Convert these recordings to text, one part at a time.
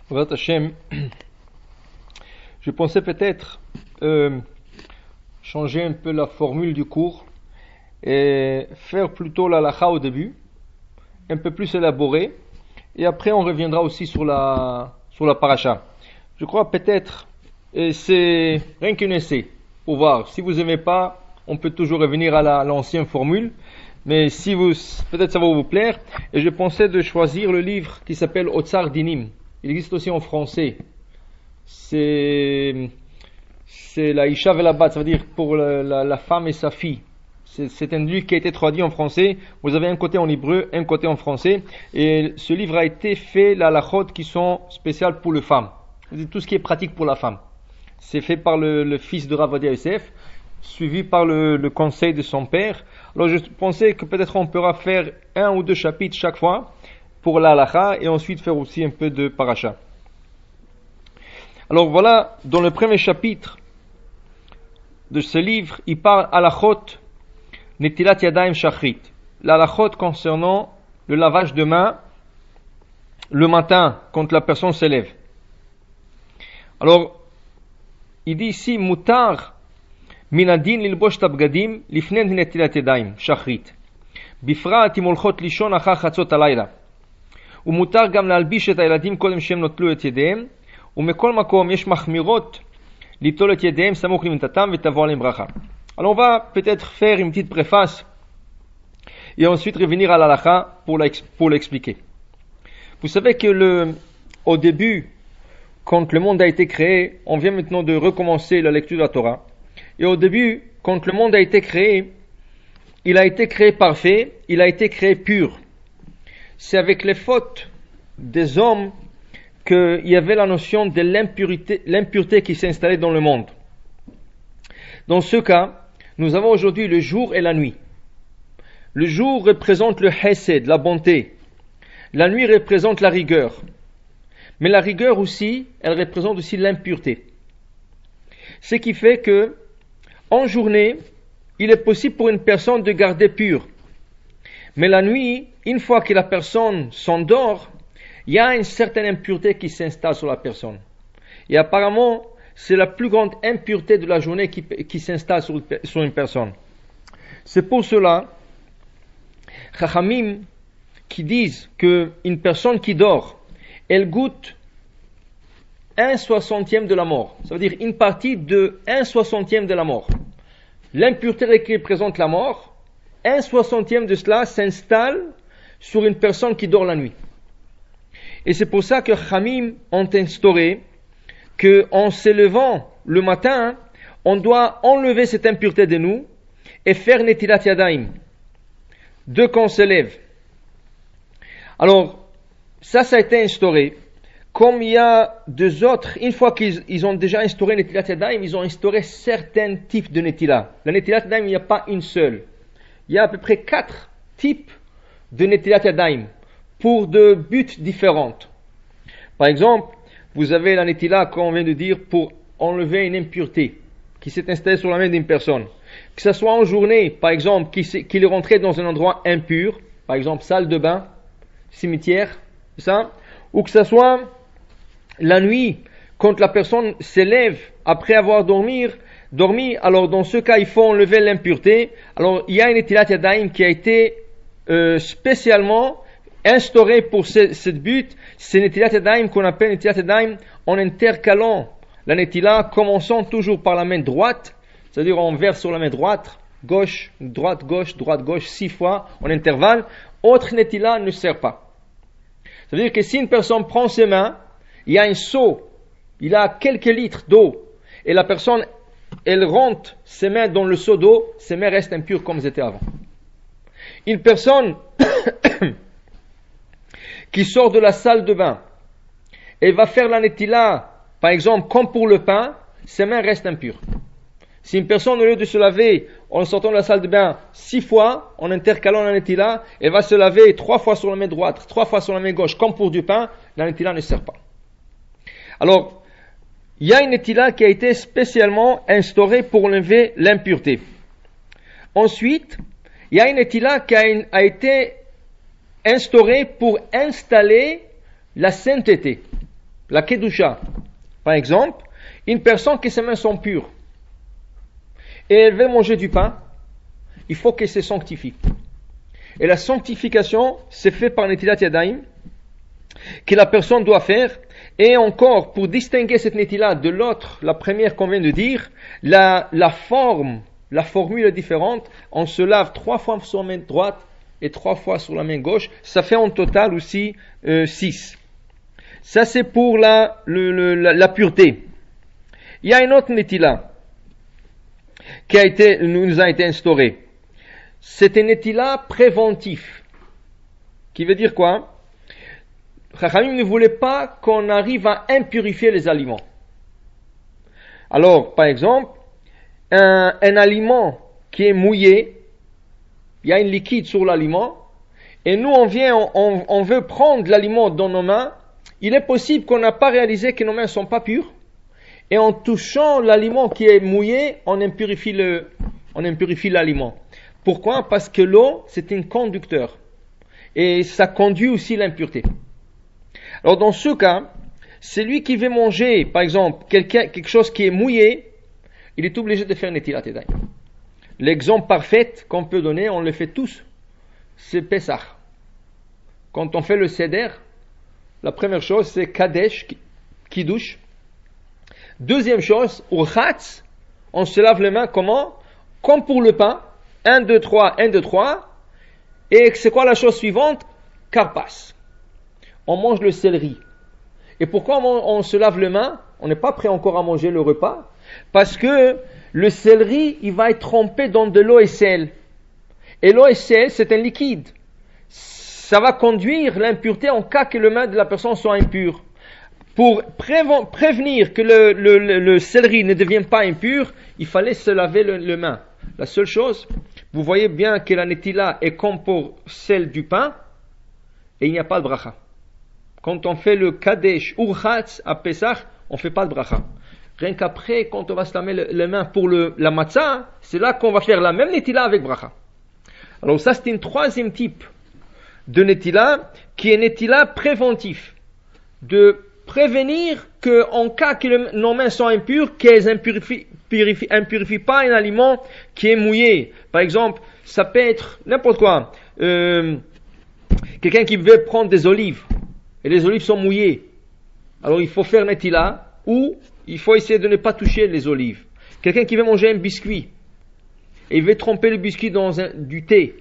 Baruch Hashem, je pensais peut-être changer un peu la formule du cours et faire plutôt la halakha au début, un peu plus élaboré, et après on reviendra aussi sur la paracha. Je crois peut-être, et c'est rien qu'un essai, pour voir. Si vous n'aimez pas, on peut toujours revenir à l'ancienne formule, mais si vous, peut-être ça va vous plaire. Et je pensais de choisir le livre qui s'appelle Otsar Dinim. Il existe aussi en français. C'est la Isha Velabat, ça veut dire pour la femme et sa fille. C'est un livre qui a été traduit en français. Vous avez un côté en hébreu, un côté en français. Et ce livre a été fait, la halachot qui sont spéciales pour les femmes. C'est tout ce qui est pratique pour la femme. C'est fait par le fils de Rav Ovadia Yosef, suivi par le conseil de son père. Alors je pensais que peut-être on pourra faire 1 ou 2 chapitres chaque fois pour la halakha et ensuite faire aussi un peu de paracha. Alors voilà, dans le premier chapitre de ce livre, il parle halachot netilat yadayim shachrit. L'halachot concernant le lavage de mains le matin quand la personne se lève. Alors, il dit ici, mutar minadin lilbosh tabgadim lifnen netilat yadayim shachrit. בפרט אם הולכות לישון אחר חצות הלילה. ומותר גם להלביש את הילדים קודם שהם נוטלו את ידיהם, ומכל מקום יש מחמירות ליטול את ידיהם סמוך למיטתם ותבוא עליהם ברכה. Alors on va peut-être faire une petite préface et ensuite revenir à l'halakha pour l'expliquer. Vous savez que au début, quand le monde a été créé, on vient maintenant de recommencer la lecture de la Torah. Et au début, quand le monde a été créé, il a été créé parfait, il a été créé pur. C'est avec les fautes des hommes qu'il y avait la notion de l'impureté qui s'est installée dans le monde. Dans ce cas, nous avons aujourd'hui le jour et la nuit. Le jour représente le hesed, la bonté. La nuit représente la rigueur. Mais la rigueur aussi, elle représente aussi l'impureté. Ce qui fait que, en journée, il est possible pour une personne de garder pure. Mais la nuit, une fois que la personne s'endort, il y a une certaine impureté qui s'installe sur la personne. Et apparemment, c'est la plus grande impureté de la journée qui s'installe sur une personne. C'est pour cela, Chachamim, qui disent qu'une personne qui dort, elle goûte 1/60 de la mort. Ça veut dire une partie de 1/60 de la mort. L'impureté qui représente la mort, 1/60 de cela s'installe sur une personne qui dort la nuit. Et c'est pour ça que Chachamim ont instauré qu'en se levant le matin, on doit enlever cette impureté de nous et faire netilat yadayim. Dès qu'on se lève. Alors, ça a été instauré. Comme il y a deux autres, une fois qu'ils ont déjà instauré netilat yadayim, ils ont instauré certains types de netilat. La netilat yadayim, il n'y a pas une seule. Il y a à peu près 4 types de netilat yadayim pour de buts différents. Par exemple, vous avez la netila, comme on vient de dire, pour enlever une impureté qui s'est installée sur la main d'une personne. Que ce soit en journée, par exemple, qu'il est rentré dans un endroit impur, par exemple salle de bain, cimetière, ça, ou que ce soit la nuit, quand la personne s'élève après avoir dormi, alors dans ce cas, il faut enlever l'impureté. Alors, il y a une netilat yadayim qui a été spécialement instauré pour ce but. C'est netilat yadayim qu'on appelle netilat yadayim en intercalant la netila, commençant toujours par la main droite, c'est-à-dire on verse sur la main droite, gauche, droite, gauche, 6 fois en intervalle. Autre netila ne sert pas. Ça veut dire que si une personne prend ses mains, il y a un seau, il a quelques litres d'eau, et la personne, elle rentre ses mains dans le seau d'eau, ses mains restent impures comme elles étaient avant. Une personne qui sort de la salle de bain et va faire la netila, par exemple, comme pour le pain, ses mains restent impures. Si une personne, au lieu de se laver en sortant de la salle de bain 6 fois, en intercalant la netila, elle va se laver 3 fois sur la main droite, 3 fois sur la main gauche, comme pour du pain, la netila ne sert pas. Alors, il y a une netila qui a été spécialement instaurée pour enlever l'impureté. Ensuite, il y a une netila qui a été instaurée pour installer la sainteté, la kedusha. Par exemple, une personne qui ses mains sont pures et elle veut manger du pain, il faut qu'elle se sanctifie. Et la sanctification, c'est fait par Netilat Yadayim, que la personne doit faire. Et encore, pour distinguer cette Netilat de l'autre, la première qu'on vient de dire, la formule est différente. On se lave 3 fois sur la main droite et 3 fois sur la main gauche. Ça fait en total aussi 6. Ça, c'est pour la pureté. Il y a une autre Netilat qui nous a été instaurée. C'est un Netilat préventif. Qui veut dire quoi? Chachamim ne voulait pas qu'on arrive à impurifier les aliments. Alors, par exemple, un aliment qui est mouillé, il y a un liquide sur l'aliment, et nous on veut prendre l'aliment dans nos mains, il est possible qu'on n'a pas réalisé que nos mains ne sont pas pures, et en touchant l'aliment qui est mouillé, on impurifie l'aliment. Pourquoi? Parce que l'eau, c'est un conducteur. Et ça conduit aussi l'impureté. Alors dans ce cas, celui qui veut manger, par exemple, quelque chose qui est mouillé, il est obligé de faire Netilat Yadayim. L'exemple parfait qu'on peut donner, on le fait tous, c'est Pessah. Quand on fait le Seder, la première chose c'est Kadesh, Kiddush. Deuxième chose, au Chatz, on se lave les mains comment? Comme pour le pain. 1, 2, 3, 1, 2, 3. Et c'est quoi la chose suivante? Karpas. On mange le céleri. Et pourquoi on se lave les mains? On n'est pas prêt encore à manger le repas. Parce que le céleri, il va être trempé dans de l'eau et sel. Et l'eau et sel, c'est un liquide. Ça va conduire l'impureté en cas que les mains de la personne soient impures. Pour prévenir que le céleri ne devienne pas impur, il fallait se laver les mains. La seule chose, vous voyez bien que la Netila est comme pour celle du pain, et il n'y a pas de bracha. Quand on fait le Kadesh ou Chatz à Pesach, on ne fait pas de bracha. Rien qu'après, quand on va se laver les mains pour la matzah, c'est là qu'on va faire la même Netila avec bracha. Alors ça, c'est un troisième type de Netila, qui est Netila préventif. De prévenir qu'en cas que nos mains sont impures, qu'elles impurifient pas un aliment qui est mouillé. Par exemple, ça peut être n'importe quoi. Quelqu'un qui veut prendre des olives, et les olives sont mouillées. Alors il faut faire Netila, ou il faut essayer de ne pas toucher les olives. Quelqu'un qui veut manger un biscuit, et il veut tremper le biscuit dans du thé.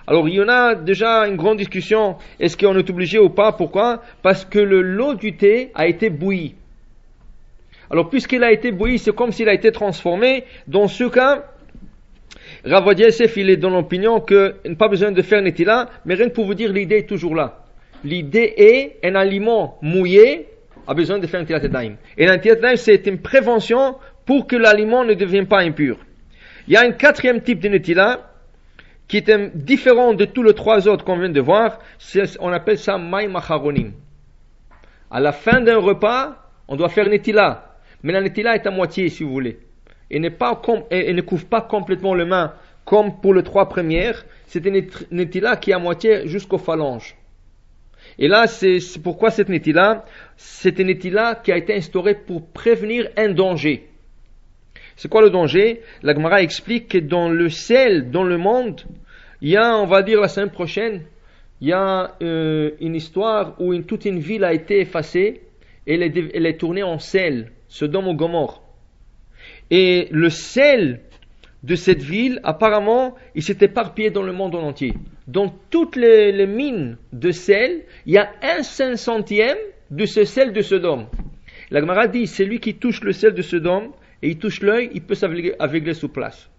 Alors il y en a déjà une grande discussion, est-ce qu'on est obligé ou pas? Pourquoi? Parce que l'eau du thé a été bouillie. Alors puisqu'il a été bouilli, c'est comme s'il a été transformé. Dans ce cas, Rav Ovadia Yosef, il est dans l'opinion qu'il n'y a pas besoin de faire Netila, mais rien que pour vous dire, l'idée est toujours là. L'idée est, un aliment mouillé a besoin de faire Netilat Yadayim. Et la Netilat Yadayim, c'est une prévention pour que l'aliment ne devienne pas impur. Il y a un quatrième type de Netila, qui est différent de tous les 3 autres qu'on vient de voir, on appelle ça Maïm Acharonim. À la fin d'un repas, on doit faire Netila. Mais la Netila est à moitié, si vous voulez. Et ne couvre pas complètement les mains, comme pour les 3 premières. C'est une Netila qui est à moitié jusqu'aux phalanges. Et là, c'est pourquoi cette Netila? C'est une Netila qui a été instaurée pour prévenir un danger. C'est quoi le danger? La Gemara explique que dans le sel, dans le monde, il y a, on va dire la semaine prochaine, il y a une histoire où toute une ville a été effacée et elle est tournée en sel, Sodome et Gomorrhe. Et le sel de cette ville, apparemment, il s'est éparpillé dans le monde entier. Dans toutes les mines de sel, il y a 1/500 de ce sel de Sodome. La Gemara dit, c'est lui qui touche le sel de Sodome, et il touche l'œil, il peut s'aveugler sur place.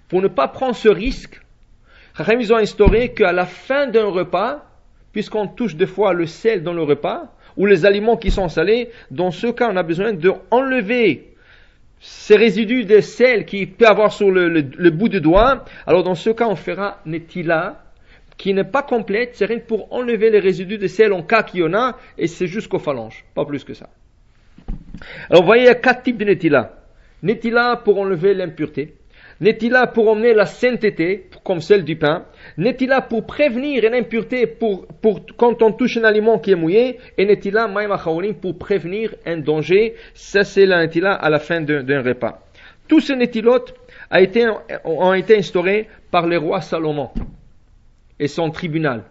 Pour ne pas prendre ce risque, ils ont instauré qu'à la fin d'un repas, puisqu'on touche des fois le sel dans le repas, ou les aliments qui sont salés, dans ce cas, on a besoin d'enlever ces résidus de sel qu'il peut avoir sur le bout du doigt. Alors dans ce cas, on fera Netila, qui n'est pas complète, c'est rien que pour enlever les résidus de sel en cas qu'il y en a, et c'est jusqu'aux phalanges, pas plus que ça. Alors vous voyez, il y a 4 types de Netila. Netila pour enlever l'impureté. N'est-il là pour emmener la sainteté, comme celle du pain? N'est-il là pour prévenir une impureté pour quand on touche un aliment qui est mouillé? Et n'est-il là, pour prévenir un danger? Ça, c'est la n'est-il là à la fin d'un repas. Tous ces nétilotes ont été instaurés par le roi Salomon et son tribunal.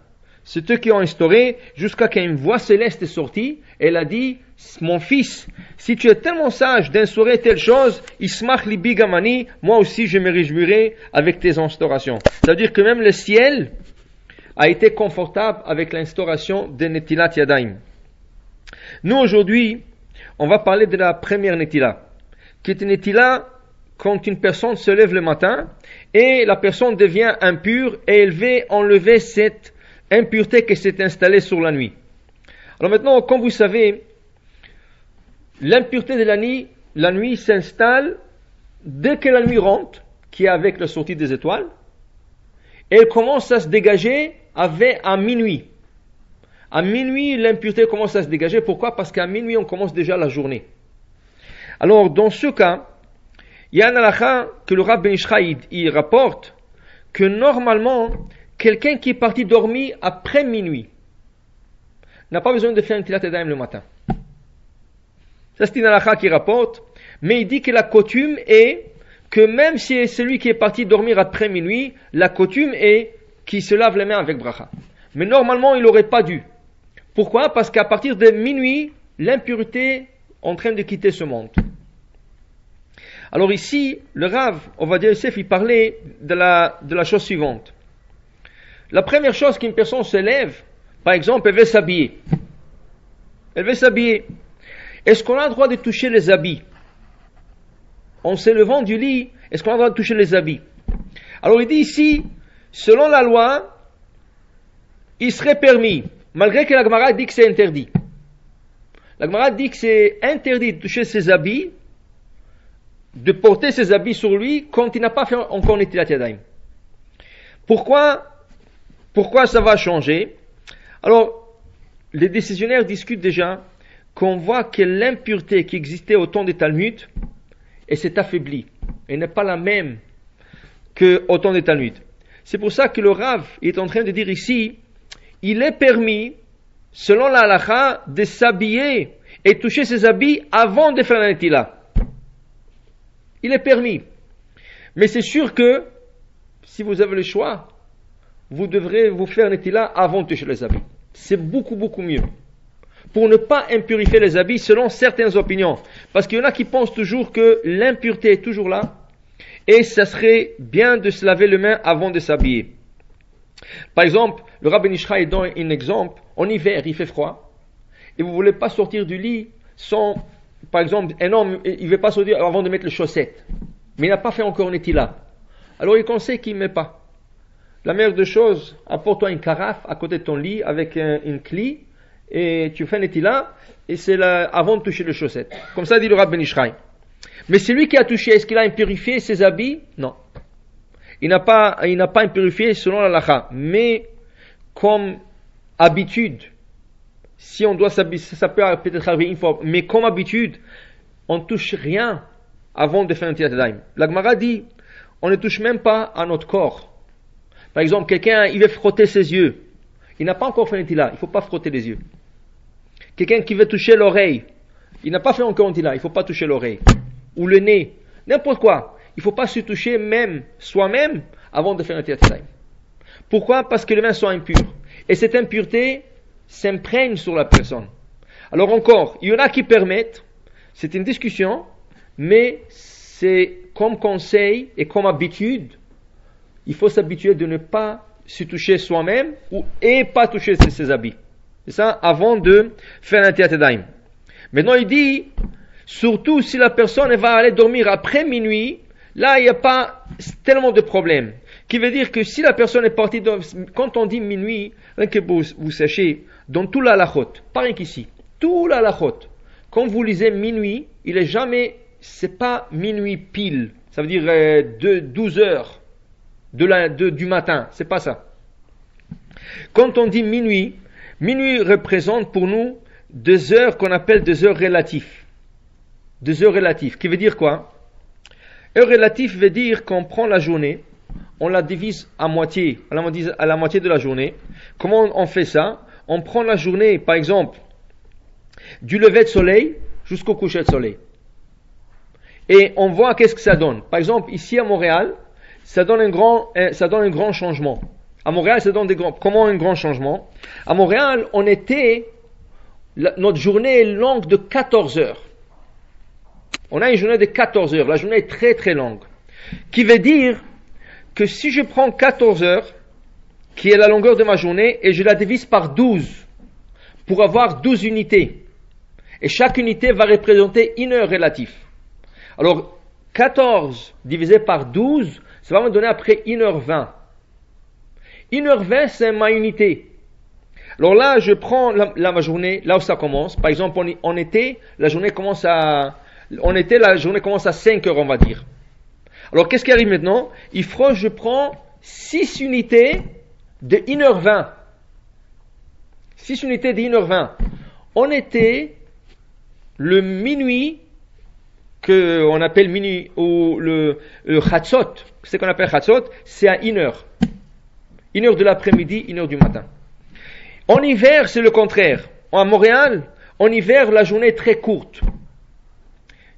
C'est eux qui ont instauré jusqu'à qu'une voix céleste est sortie. Elle a dit, mon fils, si tu es tellement sage d'instaurer telle chose, ismach libi gamani, moi aussi je me réjouirai avec tes instaurations. C'est-à-dire que même le ciel a été confortable avec l'instauration de Netilat Yadayim. Nous aujourd'hui, on va parler de la première Netila, qui est une Netila quand une personne se lève le matin et la personne devient impure et elle veut enlever cette impureté qui s'est installée sur la nuit. Alors maintenant, comme vous savez, l'impureté de la nuit s'installe dès que la nuit rentre, qui est avec la sortie des étoiles, et elle commence à se dégager à minuit. À minuit, l'impureté commence à se dégager. Pourquoi? Parce qu'à minuit, on commence déjà la journée. Alors, dans ce cas, il y a un halakha que le Rav Ben Ishraïd il rapporte que normalement, quelqu'un qui est parti dormir après minuit n'a pas besoin de faire un Netilat Yadayim le matin. Ça, c'est une halakha qui rapporte, mais il dit que la coutume est que même si c'est celui qui est parti dormir après minuit, la coutume est qu'il se lave les mains avec bracha. Mais normalement, il n'aurait pas dû. Pourquoi? Parce qu'à partir de minuit, l'impureté est en train de quitter ce monde. Alors ici, le Rav, Ovadia Yosef, il parlait de la chose suivante. La première chose qu'une personne se lève, par exemple, elle veut s'habiller. Elle veut s'habiller. Est-ce qu'on a le droit de toucher les habits? En se levant du lit, est-ce qu'on a le droit de toucher les habits? Alors il dit ici, selon la loi, il serait permis, malgré que la Gemara dit que c'est interdit. La Gemara dit que c'est interdit de toucher ses habits, de porter ses habits sur lui quand il n'a pas fait encore Netilat Yadayim. Pourquoi ça va changer? Alors, les décisionnaires discutent déjà qu'on voit que l'impureté qui existait au temps des Talmuds, et s'est affaiblie, et n'est pas la même qu'au temps des Talmuds. C'est pour ça que le Rav est en train de dire ici, il est permis, selon la halakha, de s'habiller et toucher ses habits avant de faire la Netila. Il est permis. Mais c'est sûr que, si vous avez le choix, vous devrez vous faire Netila avant de toucher les habits. C'est beaucoup, beaucoup mieux. Pour ne pas impurifier les habits selon certaines opinions. Parce qu'il y en a qui pensent toujours que l'impureté est toujours là, et ça serait bien de se laver les mains avant de s'habiller. Par exemple, le Rav Ben Ishraïd donne un exemple, en hiver, il fait froid, et vous ne voulez pas sortir du lit sans, par exemple, un homme, il ne veut pas sortir avant de mettre les chaussettes, mais il n'a pas fait encore Netila. Alors il conseille qu'il ne met pas. La meilleure des choses, apporte-toi une carafe à côté de ton lit avec une clé, et tu fais Netila, et c'est là, avant de toucher les chaussettes. Comme ça dit le Rav Ben Ishraïd. Mais celui qui a touché, est-ce qu'il a impurifié ses habits? Non. Il n'a pas impurifié selon la halakha. Mais, comme habitude, si on doit s'habiller, ça peut peut-être arriver une fois, mais comme habitude, on ne touche rien avant de faire un Netilat Yadayim. La Gemara dit, on ne touche même pas à notre corps. Par exemple, quelqu'un, il veut frotter ses yeux. Il n'a pas encore fait un Netila, il ne faut pas frotter les yeux. Quelqu'un qui veut toucher l'oreille, il n'a pas fait encore un Netila, il ne faut pas toucher l'oreille. Ou le nez, n'importe quoi. Il ne faut pas se toucher même, soi-même, avant de faire un Netilat Yadayim. Pourquoi? Parce que les mains sont impures. Et cette impureté s'imprègne sur la personne. Alors encore, il y en a qui permettent, c'est une discussion, mais c'est comme conseil et comme habitude, il faut s'habituer de ne pas se toucher soi-même et pas toucher ses habits. C'est ça, avant de faire un Netilat Yadayim. Maintenant, il dit, surtout si la personne va aller dormir après minuit, là, il n'y a pas tellement de problèmes. Qui veut dire que si la personne est partie, quand on dit minuit, rien que vous sachiez, dans tout l'halachot, pas rien qu'ici, tout l'halachot, quand vous lisez minuit, il est jamais, c'est pas minuit pile, ça veut dire 12 heures du matin, c'est pas ça. Quand on dit minuit, minuit représente pour nous 2 heures qu'on appelle 2 heures relatives. 2 heures relatives, qui veut dire quoi? Heure relative veut dire qu'on prend la journée, on la divise à moitié, à la moitié de la journée. Comment on fait ça? On prend la journée, par exemple, du lever de soleil jusqu'au coucher de soleil. Et on voit qu'est-ce que ça donne. Par exemple, ici à Montréal, ça donne un grand changement. À Montréal, ça donne comment un grand changement? À Montréal, notre journée est longue de 14 heures. On a une journée de 14 heures. La journée est très très longue. Qui veut dire que si je prends 14 heures, qui est la longueur de ma journée, et je la divise par 12, pour avoir 12 unités. Et chaque unité va représenter une heure relative. Alors, 14 divisé par 12, ça va me donner après 1h20. 1h20, c'est ma unité. Alors là, je prends ma journée, là où ça commence. Par exemple, en été, la journée commence à 5 heures, on va dire. Alors, qu'est-ce qui arrive maintenant? Je prends 6 unités de 1h20. 6 unités de 1h20. En été, le minuit, qu'on appelle minuit, ou le chatzot, ce qu'on appelle chatzot, c'est à 1h. 1h de l'après-midi, 1h du matin. En hiver, c'est le contraire. À Montréal, en hiver, la journée est très courte.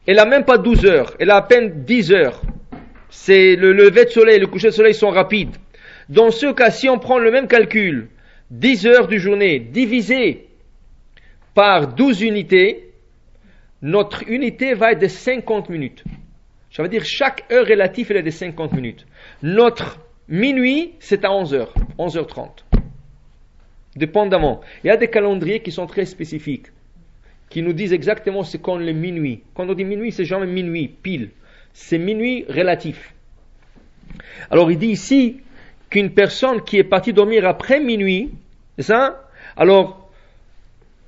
Elle n'a même pas 12 heures, elle a à peine 10 heures. C'est le lever de soleil, le coucher de soleil sont rapides. Dans ce cas, si on prend le même calcul, 10 heures de journée divisé par 12 unités, notre unité va être de 50 minutes. Ça veut dire chaque heure relative elle est de 50 minutes. Notre minuit, c'est à 11 heures, 11h30. Dépendamment. Il y a des calendriers qui sont très spécifiques, qui nous disent exactement ce qu'est le minuit. Quand on dit minuit, c'est jamais minuit, pile. C'est minuit relatif. Alors il dit ici qu'une personne qui est partie dormir après minuit, c'est ça? Alors,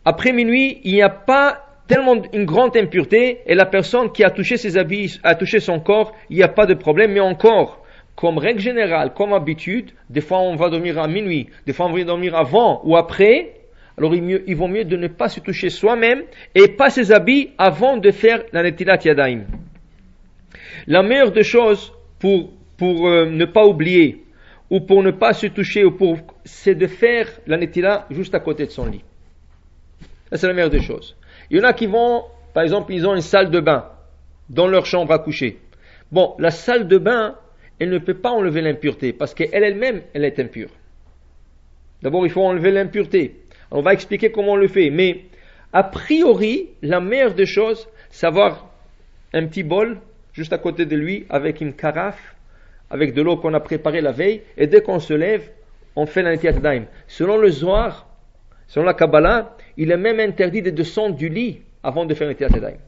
après minuit, il n'y a pas tellement une grande impureté, et la personne qui a touché ses habits, a touché son corps, il n'y a pas de problème, mais encore, comme règle générale, comme habitude, des fois on va dormir à minuit, des fois on va dormir avant ou après, alors il vaut mieux de ne pas se toucher soi-même et pas ses habits avant de faire la netilat yadayim. La meilleure des choses pour ne pas oublier, ou pour ne pas se toucher, c'est de faire la netilat juste à côté de son lit. Ça, c'est la meilleure des choses. Il y en a qui vont, par exemple, ils ont une salle de bain dans leur chambre à coucher. Bon, la salle de bain, elle ne peut pas enlever l'impureté, parce qu'elle-même, elle est impure. D'abord, il faut enlever l'impureté. On va expliquer comment on le fait. Mais, a priori, la meilleure des choses, c'est avoir un petit bol, juste à côté de lui, avec une carafe, avec de l'eau qu'on a préparée la veille, et dès qu'on se lève, on fait la netilat yadayim. Selon le Zohar, selon la Kabbalah, il est même interdit de descendre du lit avant de faire la netilat yadayim.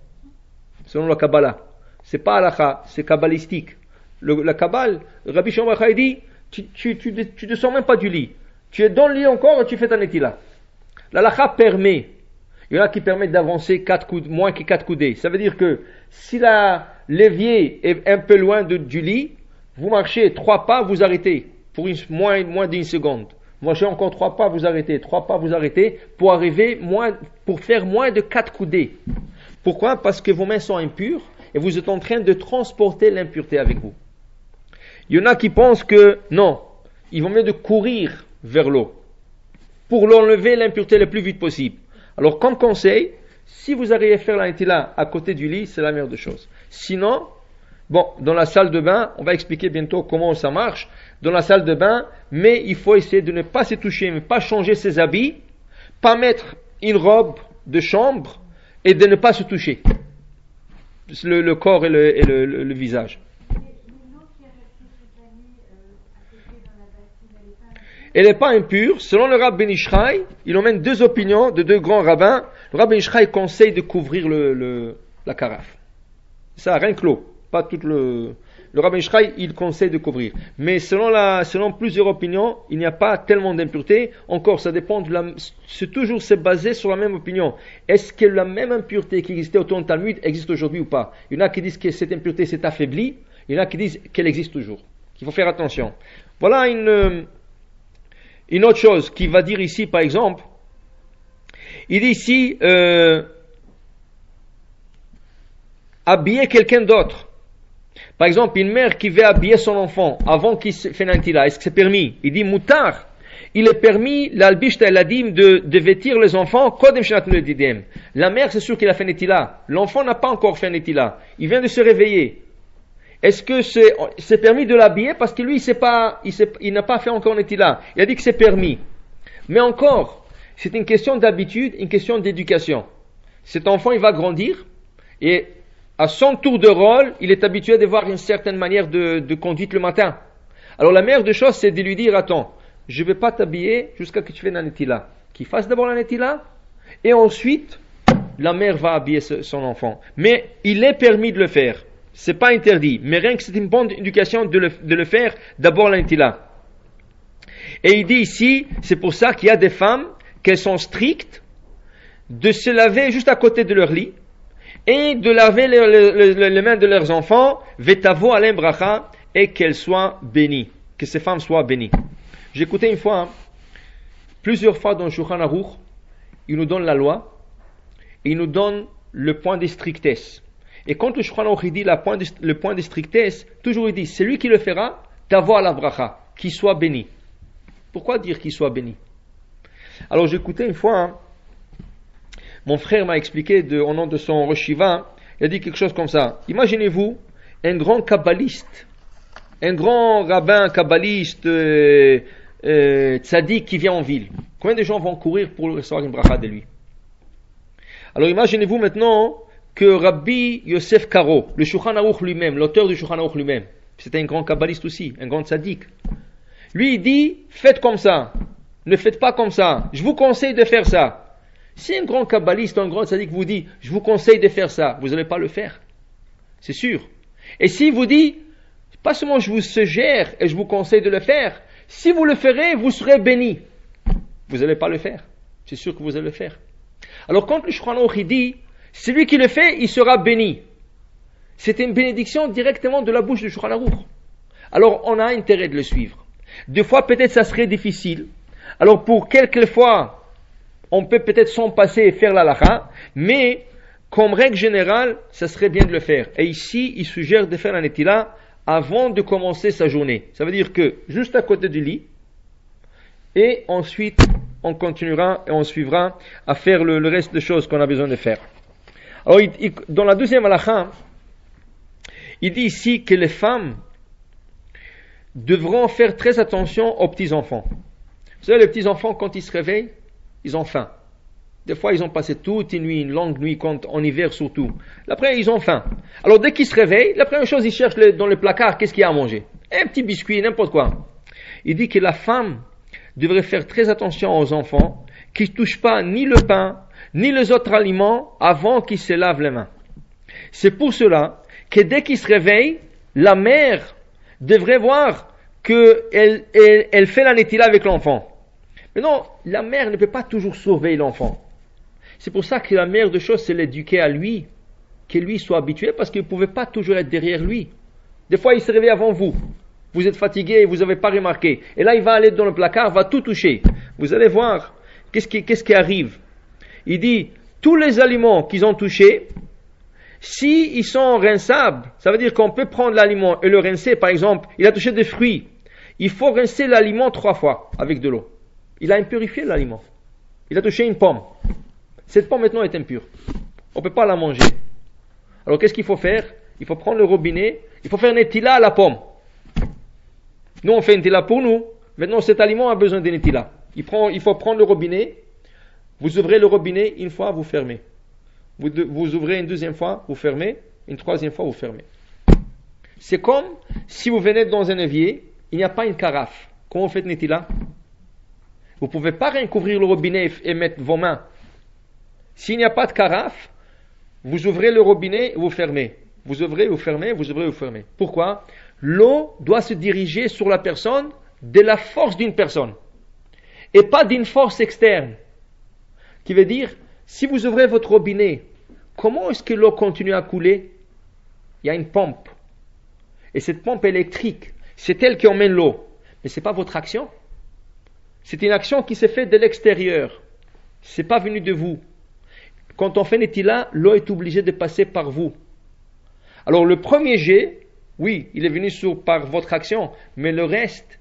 Selon la Kabbalah. C'est pas halakha, c'est kabbalistique. La Kabbale, Rabbi Shimon Bar Yochai dit, tu descends même pas du lit. Tu es dans le lit encore et tu fais ta netilat. L'halakha permet. Il y en a qui permettent d'avancer moins que 4 coudées. Ça veut dire que si l'évier est un peu loin du lit, vous marchez 3 pas, vous arrêtez. Pour moins d'une seconde. Vous marchez encore 3 pas, vous arrêtez. 3 pas, vous arrêtez. Pour faire moins de 4 coudées. Pourquoi? Parce que vos mains sont impures et vous êtes en train de transporter l'impureté avec vous. Il y en a qui pensent que non, il vaut mieux de courir vers l'eau pour l'enlever l'impureté le plus vite possible. Alors comme conseil, si vous arrivez à faire la netilat à côté du lit, c'est la meilleure des choses. Sinon, dans la salle de bain, on va expliquer bientôt comment ça marche, dans la salle de bain, mais il faut essayer de ne pas se toucher, ne pas changer ses habits, pas mettre une robe de chambre et de ne pas se toucher le corps et le visage. Elle n'est pas impure. Selon le Rav Ben Ishraï, il emmène 2 opinions de 2 grands rabbins. Le Rav Ben Ishraï conseille de couvrir la carafe. Ça, rien que l'eau. Pas tout le Rav Ben Ishraï, il conseille de couvrir. Mais selon plusieurs opinions, il n'y a pas tellement d'impureté. Encore, ça dépend c'est basé sur la même opinion. Est-ce que la même impureté qui existait au temps de Talmud existe aujourd'hui ou pas? Il y en a qui disent que cette impureté s'est affaiblie. Il y en a qui disent qu'elle existe toujours. Il faut faire attention. Voilà une autre chose qu'il va dire ici, par exemple. Il dit ici, habiller quelqu'un d'autre. Par exemple, une mère qui veut habiller son enfant avant qu'il fait Natila, est-ce que c'est permis? Il dit Moutar. Il est permis, l'albishta et l'adim, de vêtir les enfants, kodem shenatnu ledidem. La mère, c'est sûr qu'il a fait Natila. L'enfant n'a pas encore fait Natila. Il vient de se réveiller. Est-ce que c'est permis de l'habiller? Parce que lui, il n'a pas fait encore Natila. Il a dit que c'est permis. Mais encore, c'est une question d'habitude, une question d'éducation. Cet enfant, il va grandir, et à son tour de rôle, il est habitué à avoir une certaine manière de conduite le matin. Alors la meilleure des choses, c'est de lui dire, attends, je ne vais pas t'habiller jusqu'à ce que tu fasses la netila. Qu'il fasse d'abord la netila, et ensuite, la mère va habiller son enfant. Mais il est permis de le faire. C'est pas interdit. Mais rien que c'est une bonne éducation de le faire d'abord la netila. Et il dit ici, c'est pour ça qu'il y a des femmes, qu'elles sont strictes, de se laver juste à côté de leur lit, et de laver les mains de leurs enfants, vetavo alem bracha, et qu'elles soient bénies, que ces femmes soient bénies. J'ai écouté une fois, plusieurs fois dans le Shulchan Aruch, il nous donne la loi, et il nous donne le point de strictesse. Et quand le Shulchan Aruch dit le point de strictesse, toujours il dit, c'est lui qui le fera, d'avoir la bracha, qu'il soit béni. Pourquoi dire qu'il soit béni? Alors j'ai écouté une fois, mon frère m'a expliqué au nom de son Rosh Yeshiva, il a dit quelque chose comme ça. Imaginez-vous un grand kabbaliste, un grand rabbin kabbaliste, tzaddik qui vient en ville. Combien de gens vont courir pour recevoir une bracha de lui? Alors imaginez-vous maintenant que Rabbi Yosef Karo, le Shulchan Aruch lui-même, l'auteur du Shulchan Aruch lui-même, c'était un grand kabbaliste aussi, un grand tzaddik. Lui il dit, faites comme ça, ne faites pas comme ça, je vous conseille de faire ça. Si un grand kabbaliste, un grand tzaddik vous dit, je vous conseille de faire ça, vous n'allez pas le faire. C'est sûr. Et s'il vous dit, pas seulement je vous suggère et je vous conseille de le faire, si vous le ferez, vous serez béni. Vous n'allez pas le faire. C'est sûr que vous allez le faire. Alors quand le Shulchan Aruch dit, celui qui le fait, il sera béni. C'est une bénédiction directement de la bouche du Shulchan Aruch. Alors on a intérêt de le suivre. Des fois peut-être ça serait difficile. Alors pour quelques fois, on peut peut-être s'en passer et faire la halakha, mais comme règle générale, ça serait bien de le faire. Et ici, il suggère de faire la netila avant de commencer sa journée. Ça veut dire que juste à côté du lit, et ensuite on continuera et on suivra à faire le reste des choses qu'on a besoin de faire. Alors dans la deuxième halakha, il dit ici que les femmes devront faire très attention aux petits-enfants. Vous savez, les petits-enfants, quand ils se réveillent, ils ont faim. Des fois, ils ont passé toute une nuit, une longue nuit, en hiver surtout. Après, ils ont faim. Alors, dès qu'ils se réveillent, la première chose, ils cherchent dans le placard, qu'est-ce qu'il y a à manger? Un petit biscuit, n'importe quoi. Il dit que la femme devrait faire très attention aux enfants, qu'ils ne touchent pas ni le pain, ni les autres aliments, avant qu'ils se lavent les mains. C'est pour cela que dès qu'ils se réveillent, la mère devrait voir qu'elle fait la netila avec l'enfant. Mais non, la mère ne peut pas toujours sauver l'enfant. C'est pour ça que la meilleure des choses, c'est l'éduquer à lui, que lui soit habitué, parce qu'il ne pouvait pas toujours être derrière lui. Des fois, il se réveille avant vous. Vous êtes fatigué et vous n'avez pas remarqué. Et là, il va aller dans le placard, va tout toucher. Vous allez voir qu'est-ce qui arrive. Il dit, tous les aliments qu'ils ont touchés, si ils sont rinçables, ça veut dire qu'on peut prendre l'aliment et le rincer. Par exemple, il a touché des fruits. Il faut rincer l'aliment 3 fois avec de l'eau. Il a impurifié l'aliment. Il a touché une pomme. Cette pomme maintenant est impure. On ne peut pas la manger. Alors qu'est-ce qu'il faut faire? Il faut prendre le robinet. Il faut faire une netila à la pomme. Nous on fait une netila pour nous. Maintenant cet aliment a besoin d'une netila. Il faut prendre le robinet. Vous ouvrez le robinet une fois, vous fermez. Vous ouvrez une deuxième fois, vous fermez. Une troisième fois, vous fermez. C'est comme si vous venez dans un évier, il n'y a pas une carafe. Comment vous faites netila? Vous ne pouvez pas rien couvrir le robinet et mettre vos mains. S'il n'y a pas de carafe, vous ouvrez le robinet et vous fermez. Vous ouvrez, vous fermez, vous ouvrez, vous fermez. Pourquoi? L'eau doit se diriger sur la personne de la force d'une personne. Et pas d'une force externe. Qui veut dire, si vous ouvrez votre robinet, comment est-ce que l'eau continue à couler? Il y a une pompe. Et cette pompe électrique, c'est elle qui emmène l'eau. Mais ce n'est pas votre action. C'est une action qui s'est faite de l'extérieur. C'est pas venu de vous. Quand on fait netila, l'eau est obligée de passer par vous. Alors le premier jet, Oui, il est venu par votre action, mais le reste,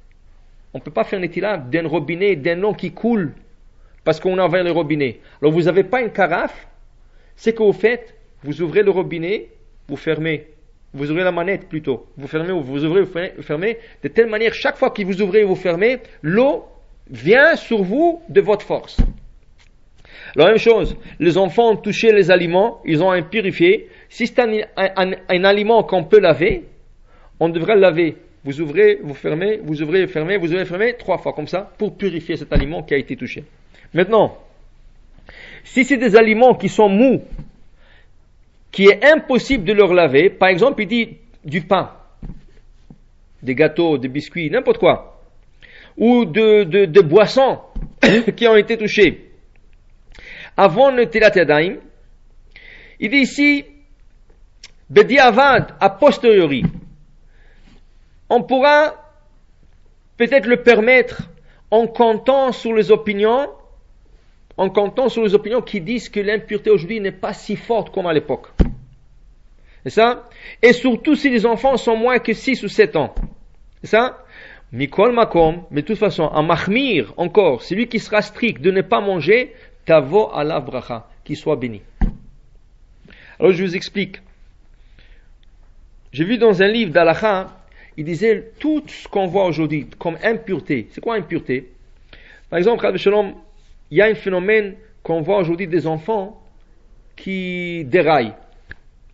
on ne peut pas faire Netilat d'un robinet, d'un eau qui coule, parce qu'on a ouvert le robinet. Alors vous n'avez pas une carafe, c'est que vous faites, vous ouvrez le robinet, vous fermez. Vous ouvrez la manette plutôt. Vous fermez ou vous ouvrez, vous fermez. De telle manière, chaque fois que vous ouvrez ou vous fermez, l'eau vient sur vous de votre force. La même chose, les enfants ont touché les aliments, ils ont impurifié. Si c'est un aliment qu'on peut laver, on devrait le laver. Vous ouvrez, vous fermez, vous ouvrez, fermez, vous ouvrez, fermez, 3 fois comme ça, pour purifier cet aliment qui a été touché. Maintenant, si c'est des aliments qui sont mous, qui est impossible de leur laver, par exemple, il dit du pain, des gâteaux, des biscuits, n'importe quoi, ou de boissons qui ont été touchées avant le Netilat Yadayim, il dit ici, Bediavad, a posteriori, on pourra peut-être le permettre en comptant sur les opinions qui disent que l'impureté aujourd'hui n'est pas si forte comme à l'époque. C'est ça? Et surtout si les enfants sont moins que 6 ou 7 ans. C'est ça? Mikol makom, mais de toute façon, en mahmir, encore, celui qui sera strict de ne pas manger, tavo ala bracha, qu'il soit béni. Alors je vous explique. J'ai vu dans un livre d'Alacha, il disait tout ce qu'on voit aujourd'hui comme impureté. C'est quoi impureté? Par exemple, Rabbi Shalom, il y a un phénomène qu'on voit aujourd'hui des enfants qui déraillent.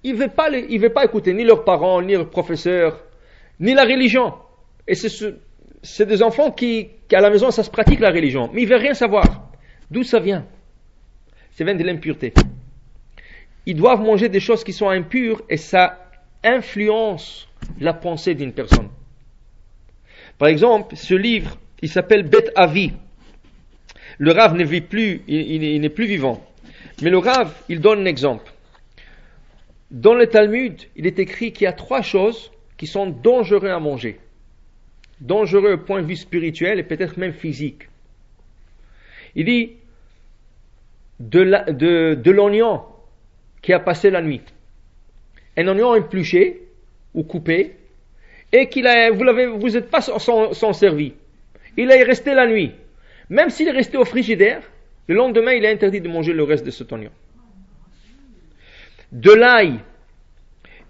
Ils ne veulent pas écouter ni leurs parents, ni leurs professeurs, ni la religion. Et c'est des enfants qui à la maison, ça se pratique la religion. Mais ils ne veulent rien savoir. D'où ça vient? Ça vient de l'impureté. Ils doivent manger des choses qui sont impures et ça influence la pensée d'une personne. Par exemple, ce livre, il s'appelle Bet Avi. Le Rav ne vit plus, il n'est plus vivant. Mais le Rav, il donne un exemple. Dans le Talmud, il est écrit qu'il y a 3 choses qui sont dangereuses à manger. Dangereux au point de vue spirituel et peut-être même physique. Il dit de l'oignon qui a passé la nuit. Un oignon épluché ou coupé et vous n'êtes pas s'en servi. Il est resté la nuit. Même s'il est resté au frigidaire, le lendemain, il est interdit de manger le reste de cet oignon. De l'ail.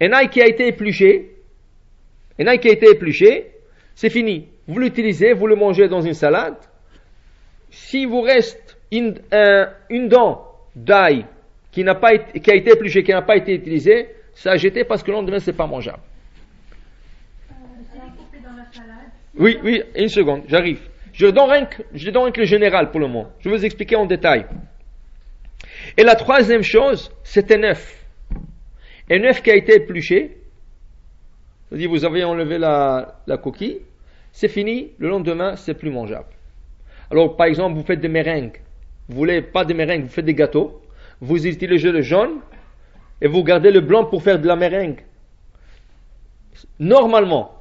Un ail qui a été épluché, c'est fini. Vous l'utilisez, vous le mangez dans une salade. Si vous reste une dent d'ail qui a été épluchée, qui n'a pas été utilisée, c'est à jeter parce que le lendemain, c'est pas mangeable. Oui, une seconde, j'arrive. Je donne rien que le général pour le moment. Je vais vous expliquer en détail. Et la 3e chose, c'est un œuf. Un œuf qui a été épluché, c'est-à-dire vous avez enlevé la coquille, c'est fini, le lendemain, c'est plus mangeable. Alors, par exemple, vous faites des meringues. Vous voulez pas des meringues, vous faites des gâteaux. Vous utilisez le jaune et vous gardez le blanc pour faire de la meringue. Normalement,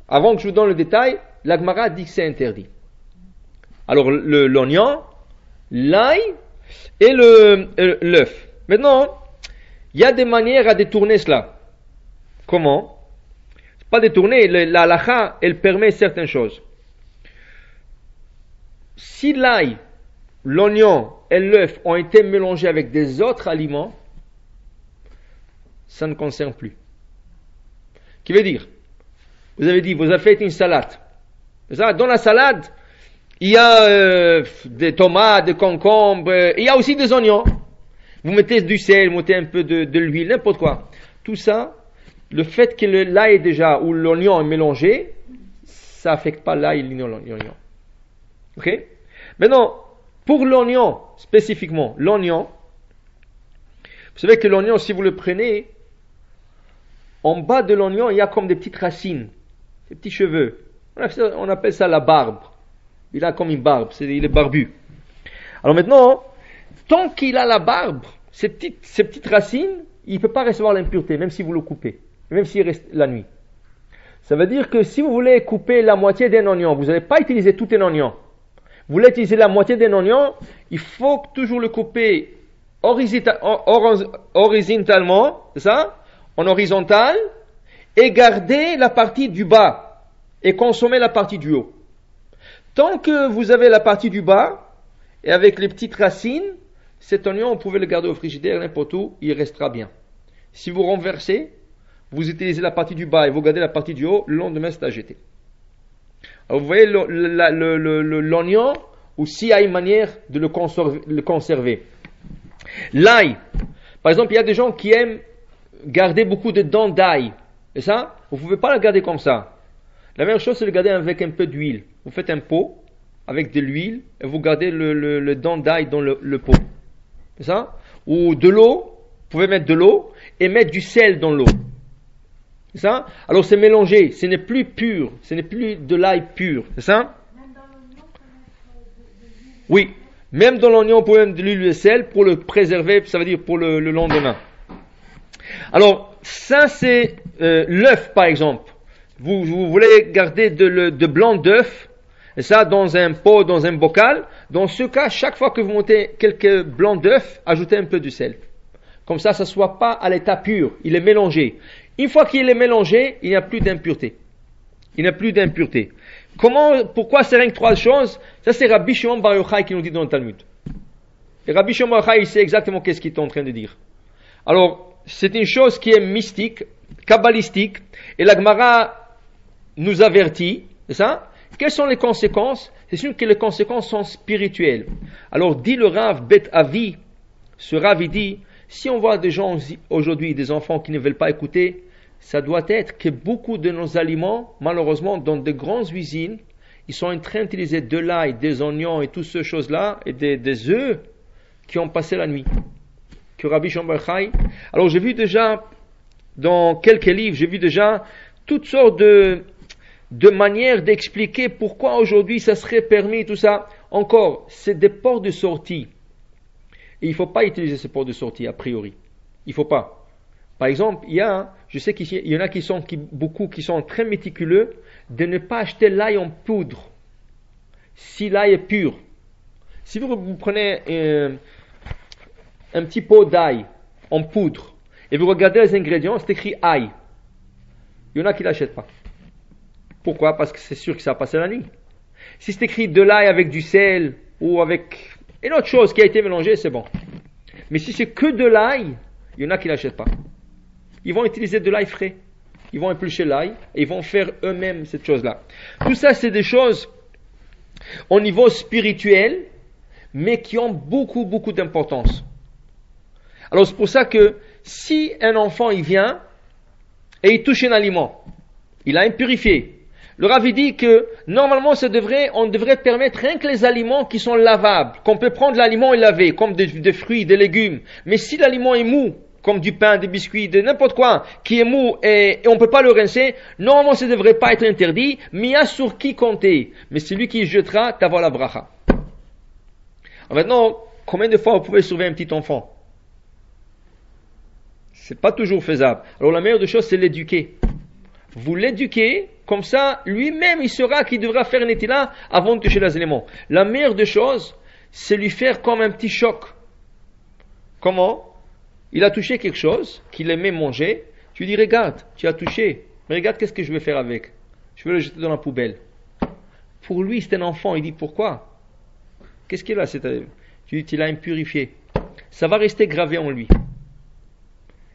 avant que je vous donne le détail, la Gemara dit que c'est interdit. Alors, l'oignon, l'ail et l'œuf. Maintenant, il y a des manières à détourner cela. Comment? Pas détourner, la halakha, elle permet certaines choses. Si l'ail, l'oignon et l'œuf ont été mélangés avec des autres aliments, ça ne concerne plus. Qui veut dire, vous avez fait une salade. Dans la salade, il y a des tomates, des concombres, il y a aussi des oignons. Vous mettez du sel, vous mettez un peu de l'huile, n'importe quoi. Tout ça, le fait que l'ail déjà, ou l'oignon est mélangé, ça n'affecte pas l'ail et l'oignon. Ok? Maintenant, pour l'oignon, spécifiquement, l'oignon, vous savez que l'oignon, si vous le prenez, en bas de l'oignon, il y a comme des petites racines, des petits cheveux. On appelle ça la barbe. Il a comme une barbe, il est barbu. Alors maintenant, tant qu'il a la barbe, ces petites racines, il ne peut pas recevoir l'impureté, même si vous le coupez, même s'il reste la nuit. Ça veut dire que si vous voulez couper la moitié d'un oignon, vous n'allez pas utiliser tout un oignon. Vous voulez utiliser la moitié d'un oignon, il faut toujours le couper horizontalement, c'est ça, en horizontal, et garder la partie du bas et consommer la partie du haut. Tant que vous avez la partie du bas et avec les petites racines, cet oignon, vous pouvez le garder au frigidaire, n'importe où, il restera bien. Si vous renversez, vous utilisez la partie du bas et vous gardez la partie du haut, le lendemain c'est à jeter. Alors vous voyez l'oignon, aussi a une manière de le conserver. L'ail, par exemple, il y a des gens qui aiment garder beaucoup de dents d'ail. Et ça, vous ne pouvez pas le garder comme ça. La meilleure chose, c'est de le garder avec un peu d'huile. Vous faites un pot avec de l'huile et vous gardez le dent d'ail dans le pot. C'est ça? Ou de l'eau, vous pouvez mettre de l'eau et mettre du sel dans l'eau. C'est ça? Alors c'est mélangé, ce n'est plus pur, ce n'est plus de l'ail pur. C'est ça? Même dans l'oignon, on peut mettre de l'huile. Oui, même dans l'oignon, on peut mettre de l'huile et du sel pour le préserver, ça veut dire pour le lendemain. Alors, ça c'est l'œuf par exemple. Vous voulez garder de blanc d'œuf, et ça dans un pot, dans un bocal. Dans ce cas, chaque fois que vous mettez quelques blancs d'œuf, ajoutez un peu de sel. Comme ça ne soit pas à l'état pur, il est mélangé. Une fois qu'il est mélangé, il n'y a plus d'impureté. Il n'y a plus d'impureté. Pourquoi c'est rien que trois choses? Ça c'est Rabbi Shimon Bar Yochai qui nous dit dans le Talmud. Et Rabbi Shimon Bar Yochai, il sait exactement qu'est-ce qu'il est en train de dire. Alors, c'est une chose qui est mystique, kabbalistique, et la Gemara nous avertit, c'est ça? Quelles sont les conséquences? C'est sûr que les conséquences sont spirituelles. Alors, dit le Rav Bet Avi, ce Rav il dit, si on voit des gens aujourd'hui, des enfants qui ne veulent pas écouter, ça doit être que beaucoup de nos aliments, malheureusement, dans de grandes usines, ils sont en train d'utiliser de l'ail, des oignons et toutes ces choses-là, et des œufs qui ont passé la nuit. Que Rabbi Shimon Bar Yochai. Alors j'ai vu déjà, dans quelques livres, j'ai vu déjà toutes sortes de manières d'expliquer pourquoi aujourd'hui ça serait permis, tout ça. Encore, c'est des ports de sortie. Et il ne faut pas utiliser ces ports de sortie, a priori. Il ne faut pas. Par exemple, je sais qu'il y en a beaucoup qui sont très méticuleux de ne pas acheter l'ail en poudre. Si l'ail est pur. Si vous prenez un petit pot d'ail en poudre et vous regardez les ingrédients, c'est écrit ail. Il y en a qui ne l'achètent pas. Pourquoi? Parce que c'est sûr que ça a passé la nuit. Si c'est écrit de l'ail avec du sel ou avec une autre chose qui a été mélangée, c'est bon. Mais si c'est que de l'ail, il y en a qui ne l'achètent pas. Ils vont utiliser de l'ail frais. Ils vont éplucher l'ail et ils vont faire eux-mêmes cette chose-là. Tout ça, c'est des choses au niveau spirituel, mais qui ont beaucoup, beaucoup d'importance. Alors c'est pour ça que si un enfant il vient et il touche un aliment, il a impurifié. Le Rav dit que normalement on devrait permettre rien que les aliments qui sont lavables, qu'on peut prendre l'aliment et laver, comme des fruits, des légumes. Mais si l'aliment est mou, comme du pain, des biscuits, de n'importe quoi, qui est mou et on ne peut pas le rincer, normalement ça ne devrait pas être interdit, mais il y a sur qui compter. Mais celui qui jettera, t'avoir la bracha. Alors maintenant, combien de fois vous pouvez sauver un petit enfant? C'est pas toujours faisable. Alors la meilleure des choses, c'est l'éduquer. Vous l'éduquez, comme ça, lui-même, il saura qu'il devra faire une étila avant de toucher les éléments. La meilleure des choses, c'est lui faire comme un petit choc. Comment? Il a touché quelque chose qu'il aimait manger. Tu lui dis, regarde, tu as touché. Mais regarde, qu'est-ce que je vais faire avec? Je vais le jeter dans la poubelle. Pour lui, c'est un enfant. Il dit, pourquoi? Qu'est-ce qu'il a? Tu dis, il a impurifié. Ça va rester gravé en lui.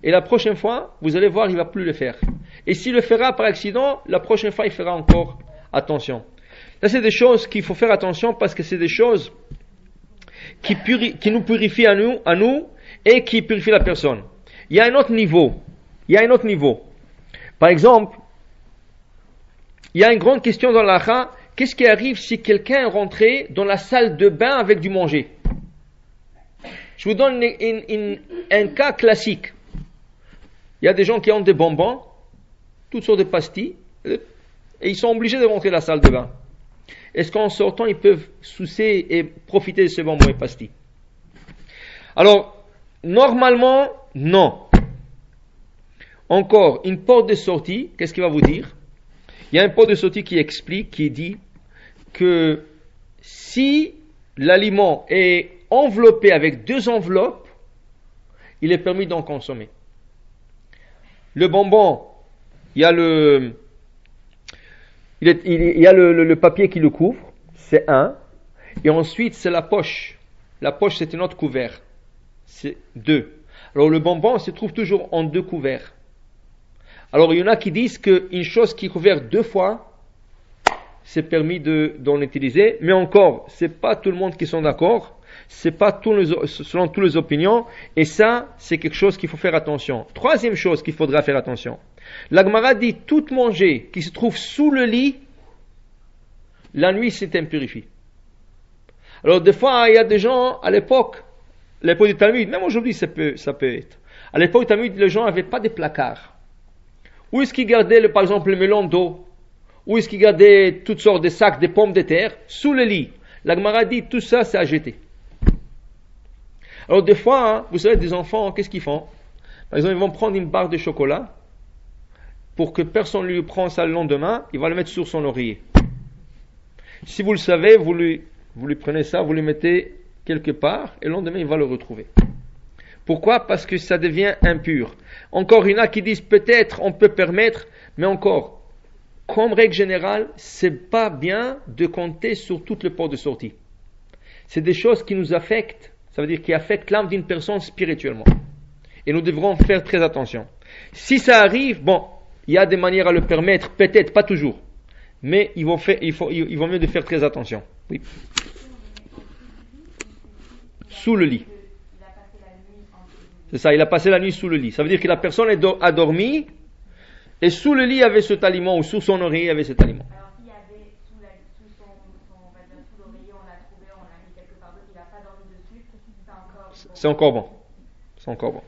Et la prochaine fois, vous allez voir, il ne va plus le faire. Et s'il le fera par accident, la prochaine fois, il fera encore attention. Là, c'est des choses qu'il faut faire attention parce que c'est des choses qui nous purifient à nous et qui purifient la personne. Il y a un autre niveau. Par exemple, il y a une grande question dans l'Acha. Qu'est-ce qui arrive si quelqu'un est rentré dans la salle de bain avec du manger? Je vous donne un cas classique. Il y a des gens qui ont des bonbons, toutes sortes de pastilles, et ils sont obligés de rentrer dans la salle de bain. Est-ce qu'en sortant, ils peuvent soucier et profiter de ces bonbons et pastilles? Alors, normalement, non. Encore, une porte de sortie, qu'est-ce qu'il va vous dire? Il y a une porte de sortie qui explique, qui dit que si l'aliment est enveloppé avec 2 enveloppes, il est permis d'en consommer. Le bonbon, il y a le papier qui le couvre, c'est un, et ensuite c'est la poche. La poche, c'est un autre couvert, c'est deux. Alors le bonbon se trouve toujours en deux couverts. Alors il y en a qui disent qu'une chose qui est couverte deux fois, c'est permis d'en utiliser, mais encore, c'est pas tout le monde qui sont d'accord, c'est pas selon toutes les opinions, et ça, c'est quelque chose qu'il faut faire attention. Troisième chose qu'il faudra faire attention. La Gemara dit, tout manger qui se trouve sous le lit, la nuit c'est impurifié. Alors des fois, il y a des gens, à l'époque du Talmud, même aujourd'hui ça peut être. À l'époque du Talmud, les gens n'avaient pas de placards. Où est-ce qu'ils gardaient, par exemple, le melon d'eau? Où est-ce qu'ils gardaient toutes sortes de sacs de pommes de terre? Sous le lit. La Gemara dit, tout ça, c'est à jeter. Alors des fois, vous savez, des enfants, qu'est-ce qu'ils font? Par exemple, ils vont prendre une barre de chocolat, pour que personne ne lui prenne ça le lendemain, il va le mettre sur son oreiller. Si vous le savez, vous lui prenez ça, vous le mettez quelque part, et le lendemain, il va le retrouver. Pourquoi? Parce que ça devient impur. Encore, il y en a qui disent peut-être on peut permettre, mais encore, comme règle générale, c'est pas bien de compter sur toutes les portes de sortie. C'est des choses qui nous affectent, ça veut dire qui affectent l'âme d'une personne spirituellement. Et nous devrons faire très attention. Si ça arrive, bon, il y a des manières à le permettre, peut-être, pas toujours. Mais il vaut mieux de faire très attention. Oui. Sous le lit. C'est ça, il a passé la nuit sous le lit. Ça veut dire que la personne a dormi, et sous le lit il y avait cet aliment, ou sous son oreiller il y avait cet aliment. Alors s'il y avait sous l'oreiller, on l'a trouvé, on l'a mis quelque part d'autre, il n'a pas dormi dessus, c'est encore bon. C'est encore bon.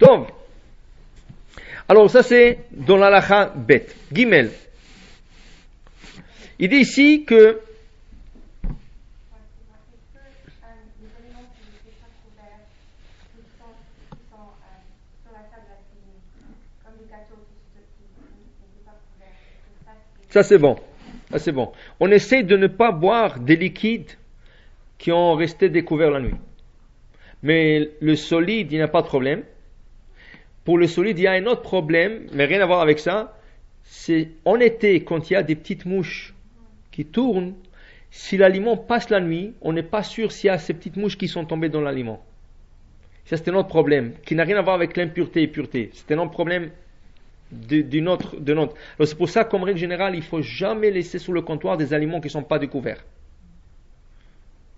Donc, alors ça c'est dans l'halakha bête. Gimel. Il dit ici que ça c'est bon. Ça c'est bon. On essaie de ne pas boire des liquides qui ont resté découverts la nuit. Mais le solide, il n'y a pas de problème. Pour le solide, il y a un autre problème, mais rien à voir avec ça. C'est en été, quand il y a des petites mouches qui tournent, si l'aliment passe la nuit, on n'est pas sûr s'il y a ces petites mouches qui sont tombées dans l'aliment. Ça, c'est un autre problème, qui n'a rien à voir avec l'impureté et pureté. C'est un autre problème de notre. Alors, c'est pour ça, comme règle générale, il ne faut jamais laisser sur le comptoir des aliments qui ne sont pas découverts.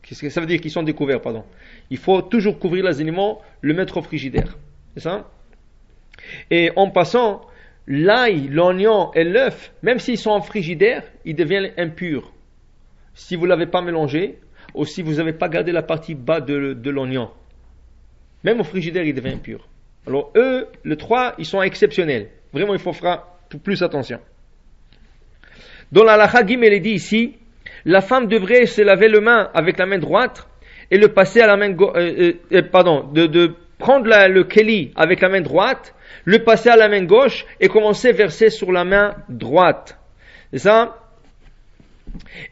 Qu'est-ce que ça veut dire qu'ils sont découverts, pardon. Il faut toujours couvrir les aliments, le mettre au frigidaire. C'est ça? Et en passant, l'ail, l'oignon et l'œuf, même s'ils sont en frigidaire, ils deviennent impurs. Si vous ne l'avez pas mélangé, ou si vous n'avez pas gardé la partie bas de l'oignon. Même au frigidaire, ils deviennent impurs. Alors eux, les trois, ils sont exceptionnels. Vraiment, il faut faire plus attention. Dans la halakha Gimel, il dit ici, la femme devrait se laver les mains avec la main droite et le passer à la main gauche, de prendre le keli avec la main droite, le passer à la main gauche et commencer à verser sur la main droite. C'est ça?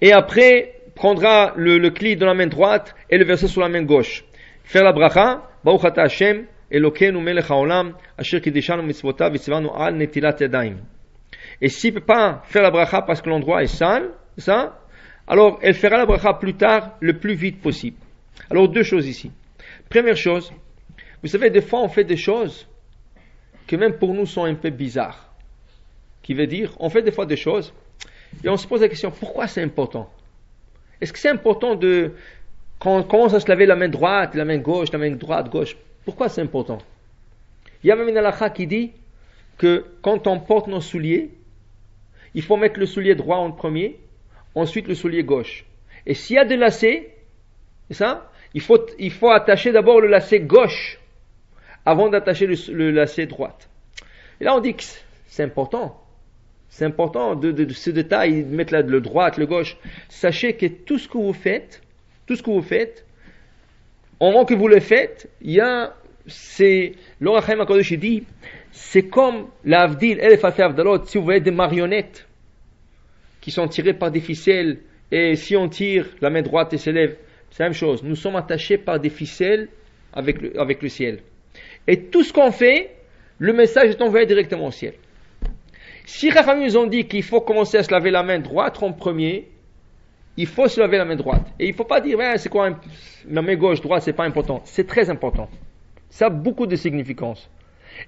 Et après, prendra le keli dans la main droite et le verser sur la main gauche. Faire la bracha, Baruch ata Hashem, Elokeinu melech haolam, asher kideshanu mitzvotav v'tzivanu al netilat yadayim. Et s'il ne peut pas faire la bracha parce que l'endroit est sale, ça, alors elle fera la bracha plus tard, le plus vite possible. Alors deux choses ici. Première chose, vous savez, des fois on fait des choses qui même pour nous sont un peu bizarres. Qui veut dire, on fait des fois des choses et on se pose la question, pourquoi c'est important? Est-ce que c'est important quand on commence à se laver la main droite, la main gauche, la main droite, gauche? Pourquoi c'est important? Il y a même une halakha qui dit que quand on porte nos souliers, il faut mettre le soulier droit en premier, ensuite le soulier gauche. Et s'il y a des lacets, c'est ça? Il faut attacher d'abord le lacet gauche avant d'attacher le lacet droite. Et là on dit que c'est important. C'est important de ce détail, de mettre le droite, le gauche. Sachez que tout ce que vous faites, au moment que vous le faites, l'Or HaChaim HaKadosh dit, c'est comme l'Avdil, Elef Alfei Avdalot, si vous voyez des marionnettes qui sont tirées par des ficelles, et si on tire, la main droite s'élève, c'est la même chose. Nous sommes attachés par des ficelles avec le ciel. Et tout ce qu'on fait, le message est envoyé directement au ciel. Si Rachamim nous ont dit qu'il faut commencer à se laver la main droite en premier, il faut se laver la main droite. Et il ne faut pas dire, c'est quoi, ma main gauche, droite, c'est pas important. C'est très important. Ça a beaucoup de significance.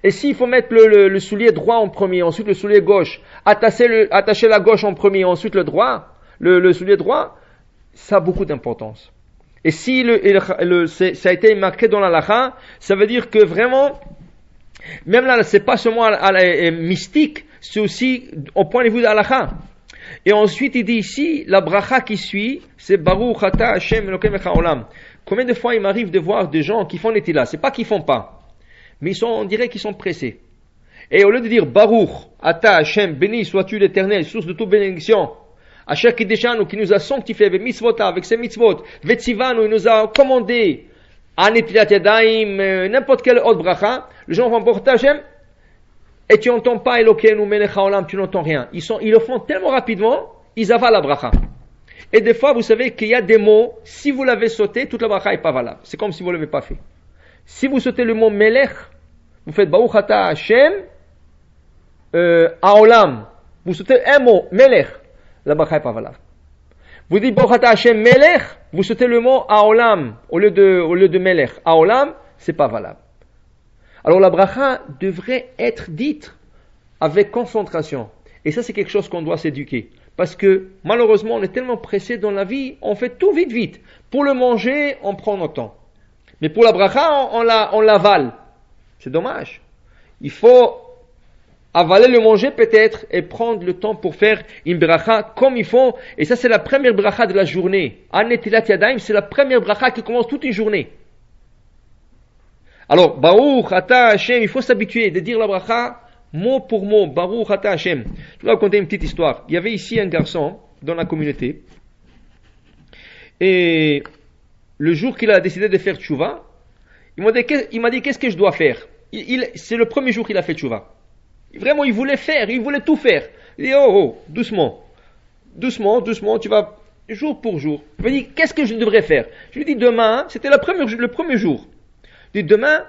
Et s'il faut mettre le soulier droit en premier, ensuite le soulier gauche, attacher la gauche en premier, ensuite le droit, le soulier droit, ça a beaucoup d'importance. Et si ça a été marqué dans la halakha, ça veut dire que vraiment, même là, c'est pas seulement mystique, c'est aussi au point de vue de la halakha. Et ensuite, il dit ici, la bracha qui suit, c'est Baruch Ata Hashem Elokeinu Melech Haolam. Combien de fois il m'arrive de voir des gens qui font Netila, c'est pas qu'ils font pas, mais on dirait qu'ils sont pressés. Et au lieu de dire Baruch Ata Hashem, béni sois-tu l'Éternel, source de toute bénédiction, Asher Kideshanu, qui nous a sanctifié avec mitzvot, avec ses mitzvot, Vetzivanu, il nous a commandé à Netilat Yadayim, n'importe quelle autre bracha, les gens vont porter Hashem, et tu n'entends pas Elokeinu Melech Haolam, tu n'entends rien. Ils le font tellement rapidement, ils avalent la bracha. Et des fois, vous savez qu'il y a des mots, si vous l'avez sauté, toute la bracha n'est pas valable. C'est comme si vous ne l'avez pas fait. Si vous sautez le mot Melech, vous faites Baruch Ata Hashem, Haolam. Vous sautez un mot, Melech, la bracha n'est pas valable. Vous dites Baruch Ata Hashem Melech, vous sautez le mot Haolam, au lieu de Melech. Haolam, c'est pas valable. Alors la bracha devrait être dite avec concentration. Et ça, c'est quelque chose qu'on doit s'éduquer. Parce que malheureusement, on est tellement pressé dans la vie, on fait tout vite, vite. Pour le manger, on prend notre temps. Mais pour la bracha, on l'avale. C'est dommage. Il faut avaler le manger peut-être et prendre le temps pour faire une bracha comme il faut. Et ça, c'est la première bracha de la journée. An Netilat Yadayim, c'est la première bracha qui commence toute une journée. Alors, Baruch Ata Hashem, il faut s'habituer de dire la bracha mot pour mot. Baruch Ata Hashem. Je vais vous raconter une petite histoire. Il y avait ici un garçon dans la communauté. Et le jour qu'il a décidé de faire tchouva, il m'a dit qu'est-ce que je dois faire. C'est le premier jour qu'il a fait tchouva. Vraiment, il voulait tout faire. Il dit, doucement, tu vas jour pour jour. Il m'a dit, qu'est-ce que je devrais faire? Je lui ai dit, demain, c'était le premier jour. Je lui ai dit, demain,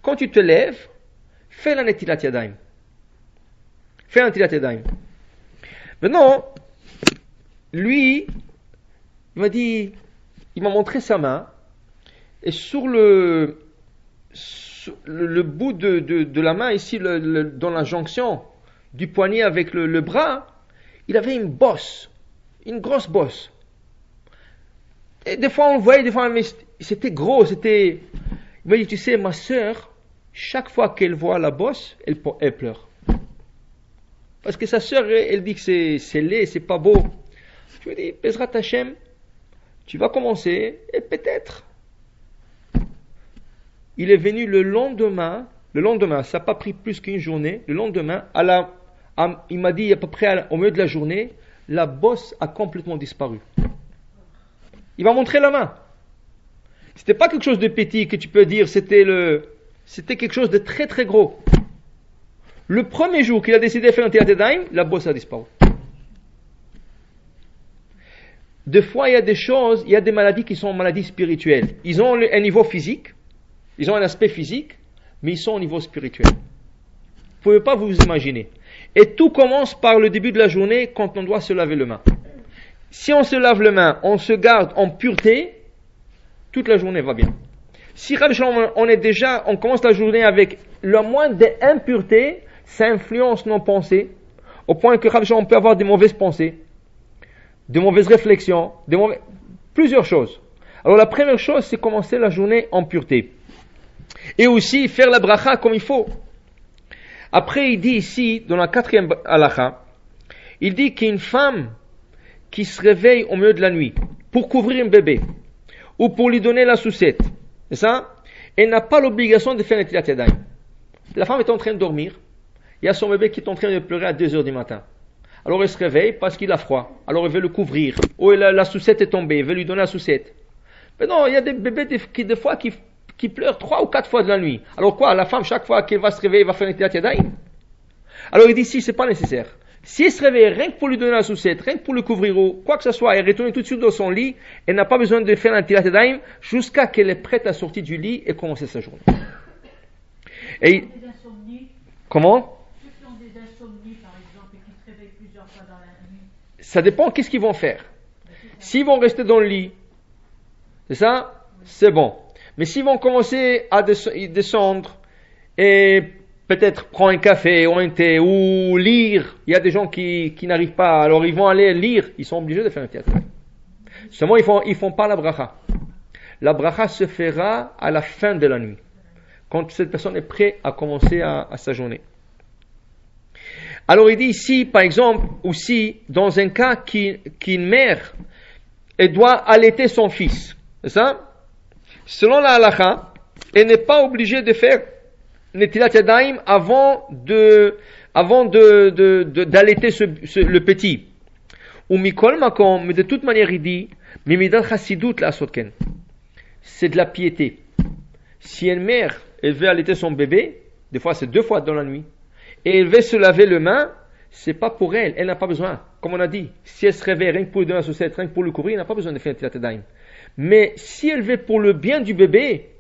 quand tu te lèves, fais la Netilat Yadayim. Fais la Netilat Yadayim. Maintenant, lui, il m'a montré sa main, et sur le bout de la main, ici, dans la jonction du poignet avec le bras, il avait une bosse, une grosse bosse. Et des fois, on le voyait, mais c'était gros, Il m'a dit, tu sais, ma sœur, chaque fois qu'elle voit la bosse, elle pleure. Parce que sa sœur, elle dit que c'est laid, c'est pas beau. Je lui ai dit, Bezrat Hashem, tu vas commencer, et peut-être. Il est venu le lendemain, ça n'a pas pris plus qu'une journée, le lendemain, il m'a dit à peu près au milieu de la journée, la bosse a complètement disparu. Il m'a montré la main. C'était pas quelque chose de petit que tu peux dire, c'était quelque chose de très très gros. Le premier jour qu'il a décidé de faire un Netilat Yadayim, la bosse a disparu. Des fois, il y a des maladies qui sont maladies spirituelles. Ils ont un niveau physique, ils ont un aspect physique, mais ils sont au niveau spirituel. Vous ne pouvez pas vous imaginer. Et tout commence par le début de la journée quand on doit se laver les mains. Si on se lave les mains, on se garde en pureté, toute la journée va bien. Si on commence la journée avec le moindre d'impureté, ça influence nos pensées, au point que on peut avoir des mauvaises pensées, de mauvaises réflexions, plusieurs choses. Alors la première chose, c'est commencer la journée en pureté. Et aussi faire la bracha comme il faut. Après, il dit ici, dans la 4e halakha, il dit qu'une femme qui se réveille au milieu de la nuit pour couvrir un bébé ou pour lui donner la sucette, c'est ça? Elle n'a pas l'obligation de faire un Netilat Yadayim. La femme est en train de dormir, il y a son bébé qui est en train de pleurer à 2 heures du matin. Alors elle se réveille parce qu'il a froid. Alors elle veut le couvrir. Ou la sucette est tombée, elle veut lui donner la sucette. Mais non, il y a des bébés des fois qui pleurent 3 ou 4 fois de la nuit. Alors quoi, la femme, chaque fois qu'elle va se réveiller, va faire un Netilat Yadayim? Alors il dit, si, c'est pas nécessaire. Si elle se réveille rien que pour lui donner la sucette, rien que pour le couvrir ou quoi que ce soit, elle retourne tout de suite dans son lit, elle n'a pas besoin de faire un Netilat Yadayim jusqu'à qu'elle est prête à sortir du lit et commencer sa journée. Et comment? Ceux qui ont des insomnies, par exemple, et plusieurs fois dans la nuit. Ça dépend qu'est-ce qu'ils vont faire. S'ils vont rester dans le lit, c'est ça? C'est bon. Mais s'ils vont commencer à descendre et peut-être prendre un café ou un thé ou lire, il y a des gens qui n'arrivent pas, alors ils vont aller lire, ils sont obligés de faire un théâtre. Seulement ils font pas la bracha. La bracha se fera à la fin de la nuit, quand cette personne est prête à commencer à sa journée. Alors il dit ici, par exemple, aussi, dans un cas qu'une mère, elle doit allaiter son fils, c'est ça? Selon la halakha, elle n'est pas obligée de faire Netilat Yadayim avant d'allaiter le petit. Ou mikol makom, mais de toute manière il dit, mimidat chassidut la sotken. C'est de la piété. Si une mère, elle veut allaiter son bébé, des fois c'est 2 fois dans la nuit, et elle veut se laver les mains, c'est pas pour elle, elle n'a pas besoin. Comme on a dit, si elle se réveille rien que pour lui donner la saucette, rien que pour le courir, elle n'a pas besoin de faire un Netilat Yadayim. Mais si elle veut pour le bien du bébé,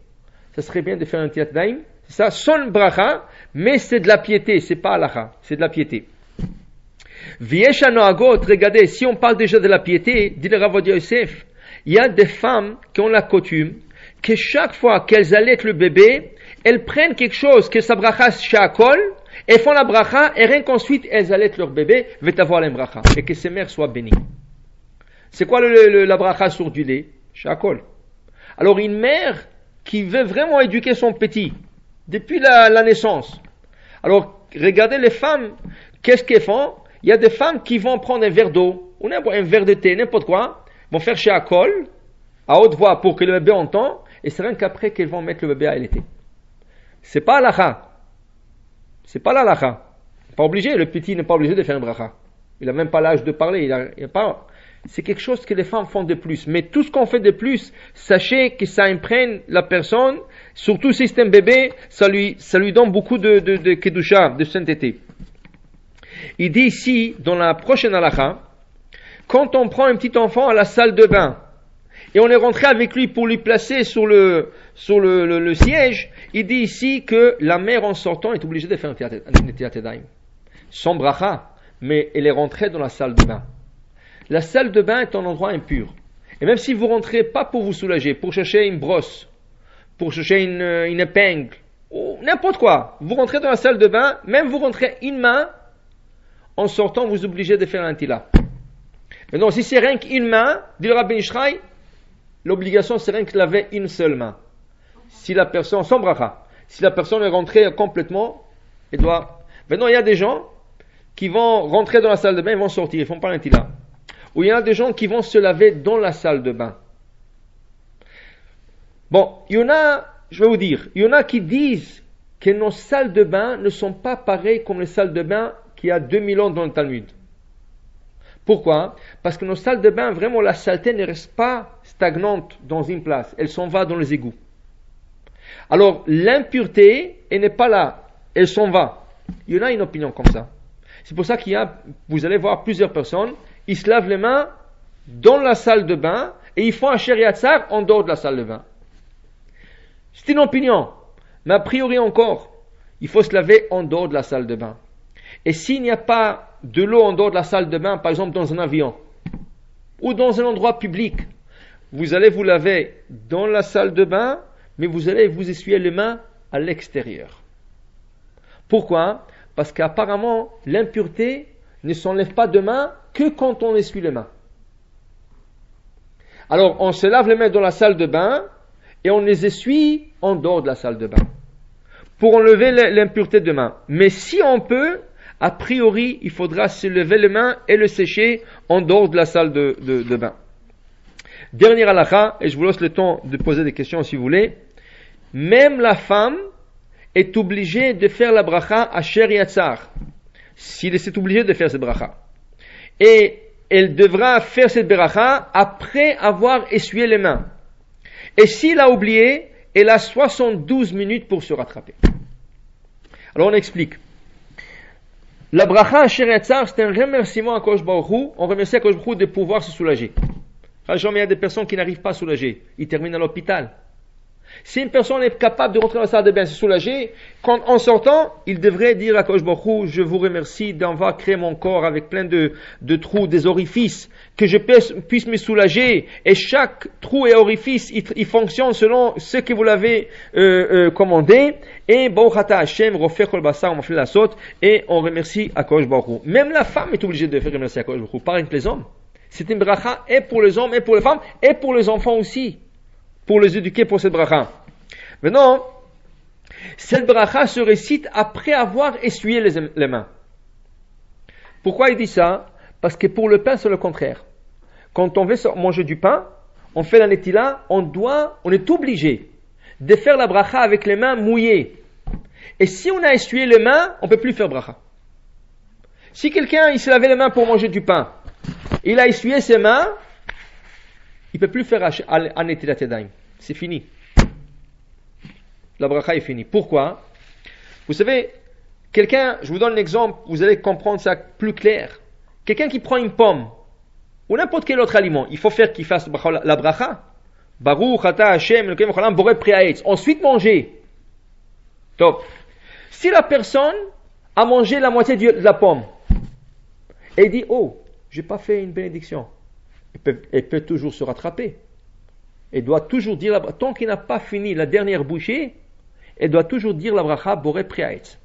ça serait bien de faire un Netilat Yadayim. C'est ça, son bracha, mais c'est de la piété, c'est pas halakha, c'est de la piété. Viesh anoagot, regardez, si on parle déjà de la piété, dit le Rav Ovadia Yosef, il y a des femmes qui ont la coutume que chaque fois qu'elles allaitent le bébé, elles prennent quelque chose que sa bracha shakol, et font la bracha, et rien qu'ensuite elles allaitent leur bébé, avoir la bracha, et que ses mères soient bénies. C'est quoi la bracha sur du lait? Shakol. Alors une mère qui veut vraiment éduquer son petit, depuis la naissance. Alors, regardez les femmes, qu'est-ce qu'elles font? Il y a des femmes qui vont prendre un verre d'eau, ou un verre de thé, n'importe quoi, vont faire chez Akol, à haute voix pour que le bébé entende, et c'est rien qu'après qu'elles vont mettre le bébé à allaiter. C'est pas halakha. C'est pas l'halakha. Pas obligé, le petit n'est pas obligé de faire un bracha. Il n'a même pas l'âge de parler, il a pas... C'est quelque chose que les femmes font de plus. Mais tout ce qu'on fait de plus, sachez que ça imprègne la personne, surtout si c'est un bébé, ça lui donne beaucoup de kedusha, de sainteté. Il dit ici, dans la prochaine halakha, quand on prend un petit enfant à la salle de bain, et on est rentré avec lui pour lui placer sur le siège, il dit ici que la mère en sortant est obligée de faire un Netilat Yadayim. Sans bracha, mais elle est rentrée dans la salle de bain. La salle de bain est un endroit impur. Et même si vous rentrez pas pour vous soulager, pour chercher une brosse, pour chercher une épingle, ou n'importe quoi, vous rentrez dans la salle de bain, même vous rentrez une main, en sortant, vous obligez de faire un tila. Maintenant, si c'est rien qu'une main, dit le Rabbi Ishraï, l'obligation c'est rien que laver une seule main. Si la personne, sans bracha, si la personne est rentrée complètement, elle doit... Maintenant, il y a des gens qui vont rentrer dans la salle de bain, ils vont sortir, ils font pas un tila. Ou il y a des gens qui vont se laver dans la salle de bain. Bon, il y en a, je vais vous dire, il y en a qui disent que nos salles de bain ne sont pas pareilles comme les salles de bain qu'il y a 2000 ans dans le Talmud. Pourquoi? Parce que nos salles de bain, vraiment, la saleté ne reste pas stagnante dans une place. Elle s'en va dans les égouts. Alors, l'impureté, elle n'est pas là. Elle s'en va. Il y en a une opinion comme ça. C'est pour ça vous allez voir plusieurs personnes, ils se lavent les mains dans la salle de bain et ils font un shériatzar en dehors de la salle de bain. C'est une opinion, mais a priori encore, il faut se laver en dehors de la salle de bain. Et s'il n'y a pas de l'eau en dehors de la salle de bain, par exemple dans un avion ou dans un endroit public, vous allez vous laver dans la salle de bain, mais vous allez vous essuyer les mains à l'extérieur. Pourquoi? Parce qu'apparemment, l'impureté ne s'enlève pas de main que quand on essuie les mains. Alors, on se lave les mains dans la salle de bain et on les essuie en dehors de la salle de bain pour enlever l'impureté de main. Mais si on peut, a priori, il faudra se lever les mains et le sécher en dehors de la salle de bain. Dernière halakha, et je vous laisse le temps de poser des questions si vous voulez. Même la femme est obligée de faire la bracha à shériatzar. S'il est obligé de faire cette bracha. Et elle devra faire cette bracha après avoir essuyé les mains. Et s'il a oublié, elle a 72 minutes pour se rattraper. Alors on explique. La bracha à shériatzar, c'est un remerciement à Kosh Baruch Hu. On remercie à Kosh Baruch Hu de pouvoir se soulager. Jamais il y a des personnes qui n'arrivent pas à soulager. Ils terminent à l'hôpital. Si une personne est capable de rentrer dans la salle de bain, se soulager, en sortant, il devrait dire à Kosh Baruch Hu, je vous remercie d'avoir créé mon corps avec plein de trous, des orifices, que je puisse me soulager, et chaque trou et orifice, il fonctionne selon ce que vous l'avez commandé, et Baruch Ata Hashem, Rofech Kol Basar, on fait la saute, et on remercie à Kosh Baruch Hu. Même la femme est obligée de faire remercier à Kosh Baruch Hu, pas avec les hommes. C'est une bracha et pour les hommes, et pour les femmes, et pour les enfants aussi. Pour les éduquer pour cette bracha. Maintenant, cette bracha se récite après avoir essuyé les mains. Pourquoi il dit ça? Parce que pour le pain, c'est le contraire. Quand on veut manger du pain, on fait la netila, on est obligé de faire la bracha avec les mains mouillées. Et si on a essuyé les mains, on ne peut plus faire bracha. Si quelqu'un, il s'est lavé les mains pour manger du pain, il a essuyé ses mains, il ne peut plus faire an netilat yadayim. C'est fini. La bracha est finie. Pourquoi? Vous savez, quelqu'un, je vous donne un exemple, vous allez comprendre ça plus clair. Quelqu'un qui prend une pomme, ou n'importe quel autre aliment, il faut faire qu'il fasse la bracha. Baruch ata Hashem, Elokeinu melech haolam, borei pri ha'etz. Ensuite manger. Top. Si la personne a mangé la moitié de la pomme, et dit, oh, j'ai pas fait une bénédiction. Elle peut toujours se rattraper. Elle doit toujours dire, tant qu'il n'a pas fini la dernière bouchée, elle doit toujours dire la bracha borei pri ha'etz.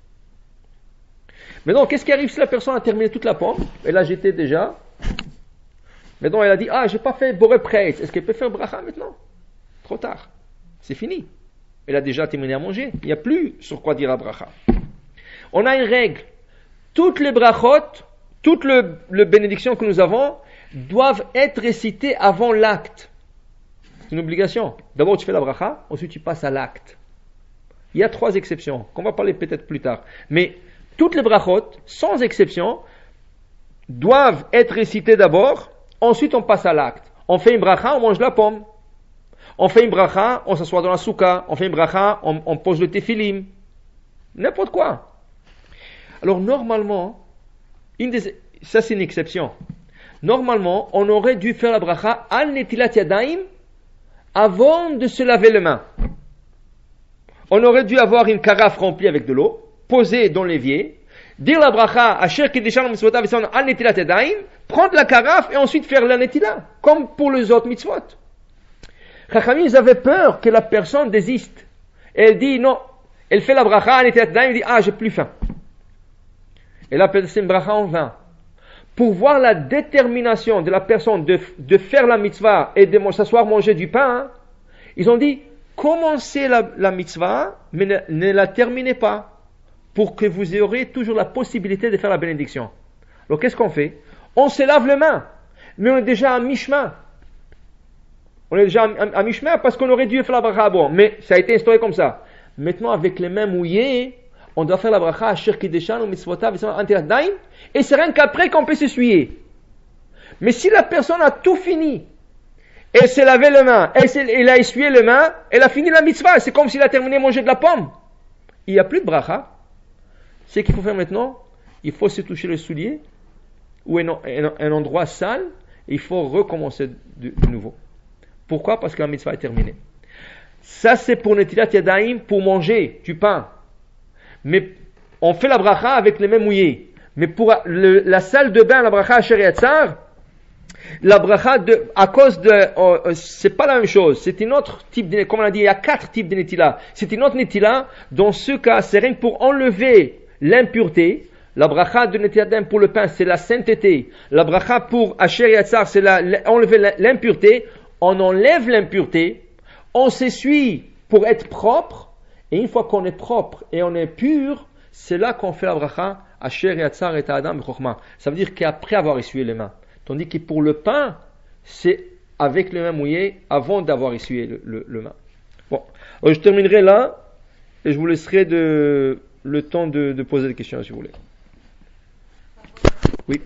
Maintenant, qu'est-ce qui arrive si la personne a terminé toute la pomme? Elle a jeté déjà. Maintenant, elle a dit, j'ai pas fait borei pri ha'etz. Est-ce qu'elle peut faire bracha maintenant? Trop tard. C'est fini. Elle a déjà terminé à manger. Il n'y a plus sur quoi dire la bracha. On a une règle. Toutes les brachot, toutes les bénédictions que nous avons, doivent être récitées avant l'acte. C'est une obligation. D'abord, tu fais la bracha, ensuite tu passes à l'acte. Il y a 3 exceptions, qu'on va parler peut-être plus tard. Mais toutes les brachot, sans exception, doivent être récitées d'abord, ensuite on passe à l'acte. On fait une bracha, on mange la pomme. On fait une bracha, on s'assoit dans la souka. On fait une bracha, on pose le téphilim. N'importe quoi. Alors normalement, ça c'est une exception. Normalement, on aurait dû faire la bracha al netilat yadayim avant de se laver les mains. On aurait dû avoir une carafe remplie avec de l'eau, poser dans l'évier, dire la bracha asher kiddushanu mitzvotav v'son al netilat yadayim, prendre la carafe et ensuite faire la netila, comme pour les autres mitzvot. Chachamim, ils avaient peur que la personne désiste. Et elle dit non, elle fait la bracha al netilat yadayim, elle dit j'ai plus faim. Et là, c'est une bracha en vain. Pour voir la détermination de la personne de faire la mitzvah et de s'asseoir manger du pain, ils ont dit, commencez la mitzvah, mais ne la terminez pas, pour que vous aurez toujours la possibilité de faire la bénédiction. Alors qu'est-ce qu'on fait? On se lave les mains, mais on est déjà à mi-chemin. On est déjà à mi-chemin parce qu'on aurait dû faire la bracha avant, mais ça a été instauré comme ça. Maintenant, avec les mains mouillées, on doit faire la bracha asher kiddushanu mitzvotav v'son al netilat yadayim, et c'est rien qu'après qu'on peut s'essuyer. Mais si la personne a tout fini, elle s'est lavé les mains, elle a essuyé les mains, elle a fini la mitzvah, c'est comme s'il a terminé de manger de la pomme. Il n'y a plus de bracha. C'est qu'il faut faire maintenant, il faut se toucher le soulier, ou un endroit sale, et il faut recommencer de nouveau. Pourquoi? Parce que la mitzvah est terminée. Ça c'est pour netilat yadayim, pour manger du pain. Mais on fait la bracha avec les mains mouillées. Mais pour la salle de bain, la bracha asher yatzar, la bracha à cause de, c'est pas la même chose. C'est une autre type de, comme on a dit, il y a 4 types de netila. C'est une autre netila. Dans ce cas, c'est rien pour enlever l'impureté. La bracha de netilat pour le pain, c'est la sainteté. La bracha pour asher yatzar, c'est enlever l'impureté. On enlève l'impureté. On s'essuie pour être propre. Et une fois qu'on est propre et on est pur, c'est là qu'on fait la bracha asher yatzar et adam b'chokhma. Ça veut dire qu'après avoir essuyé les mains. Tandis que pour le pain, c'est avec les mains mouillées avant d'avoir essuyé le main. Bon, alors je terminerai là et je vous laisserai le temps de poser des questions si vous voulez. Oui.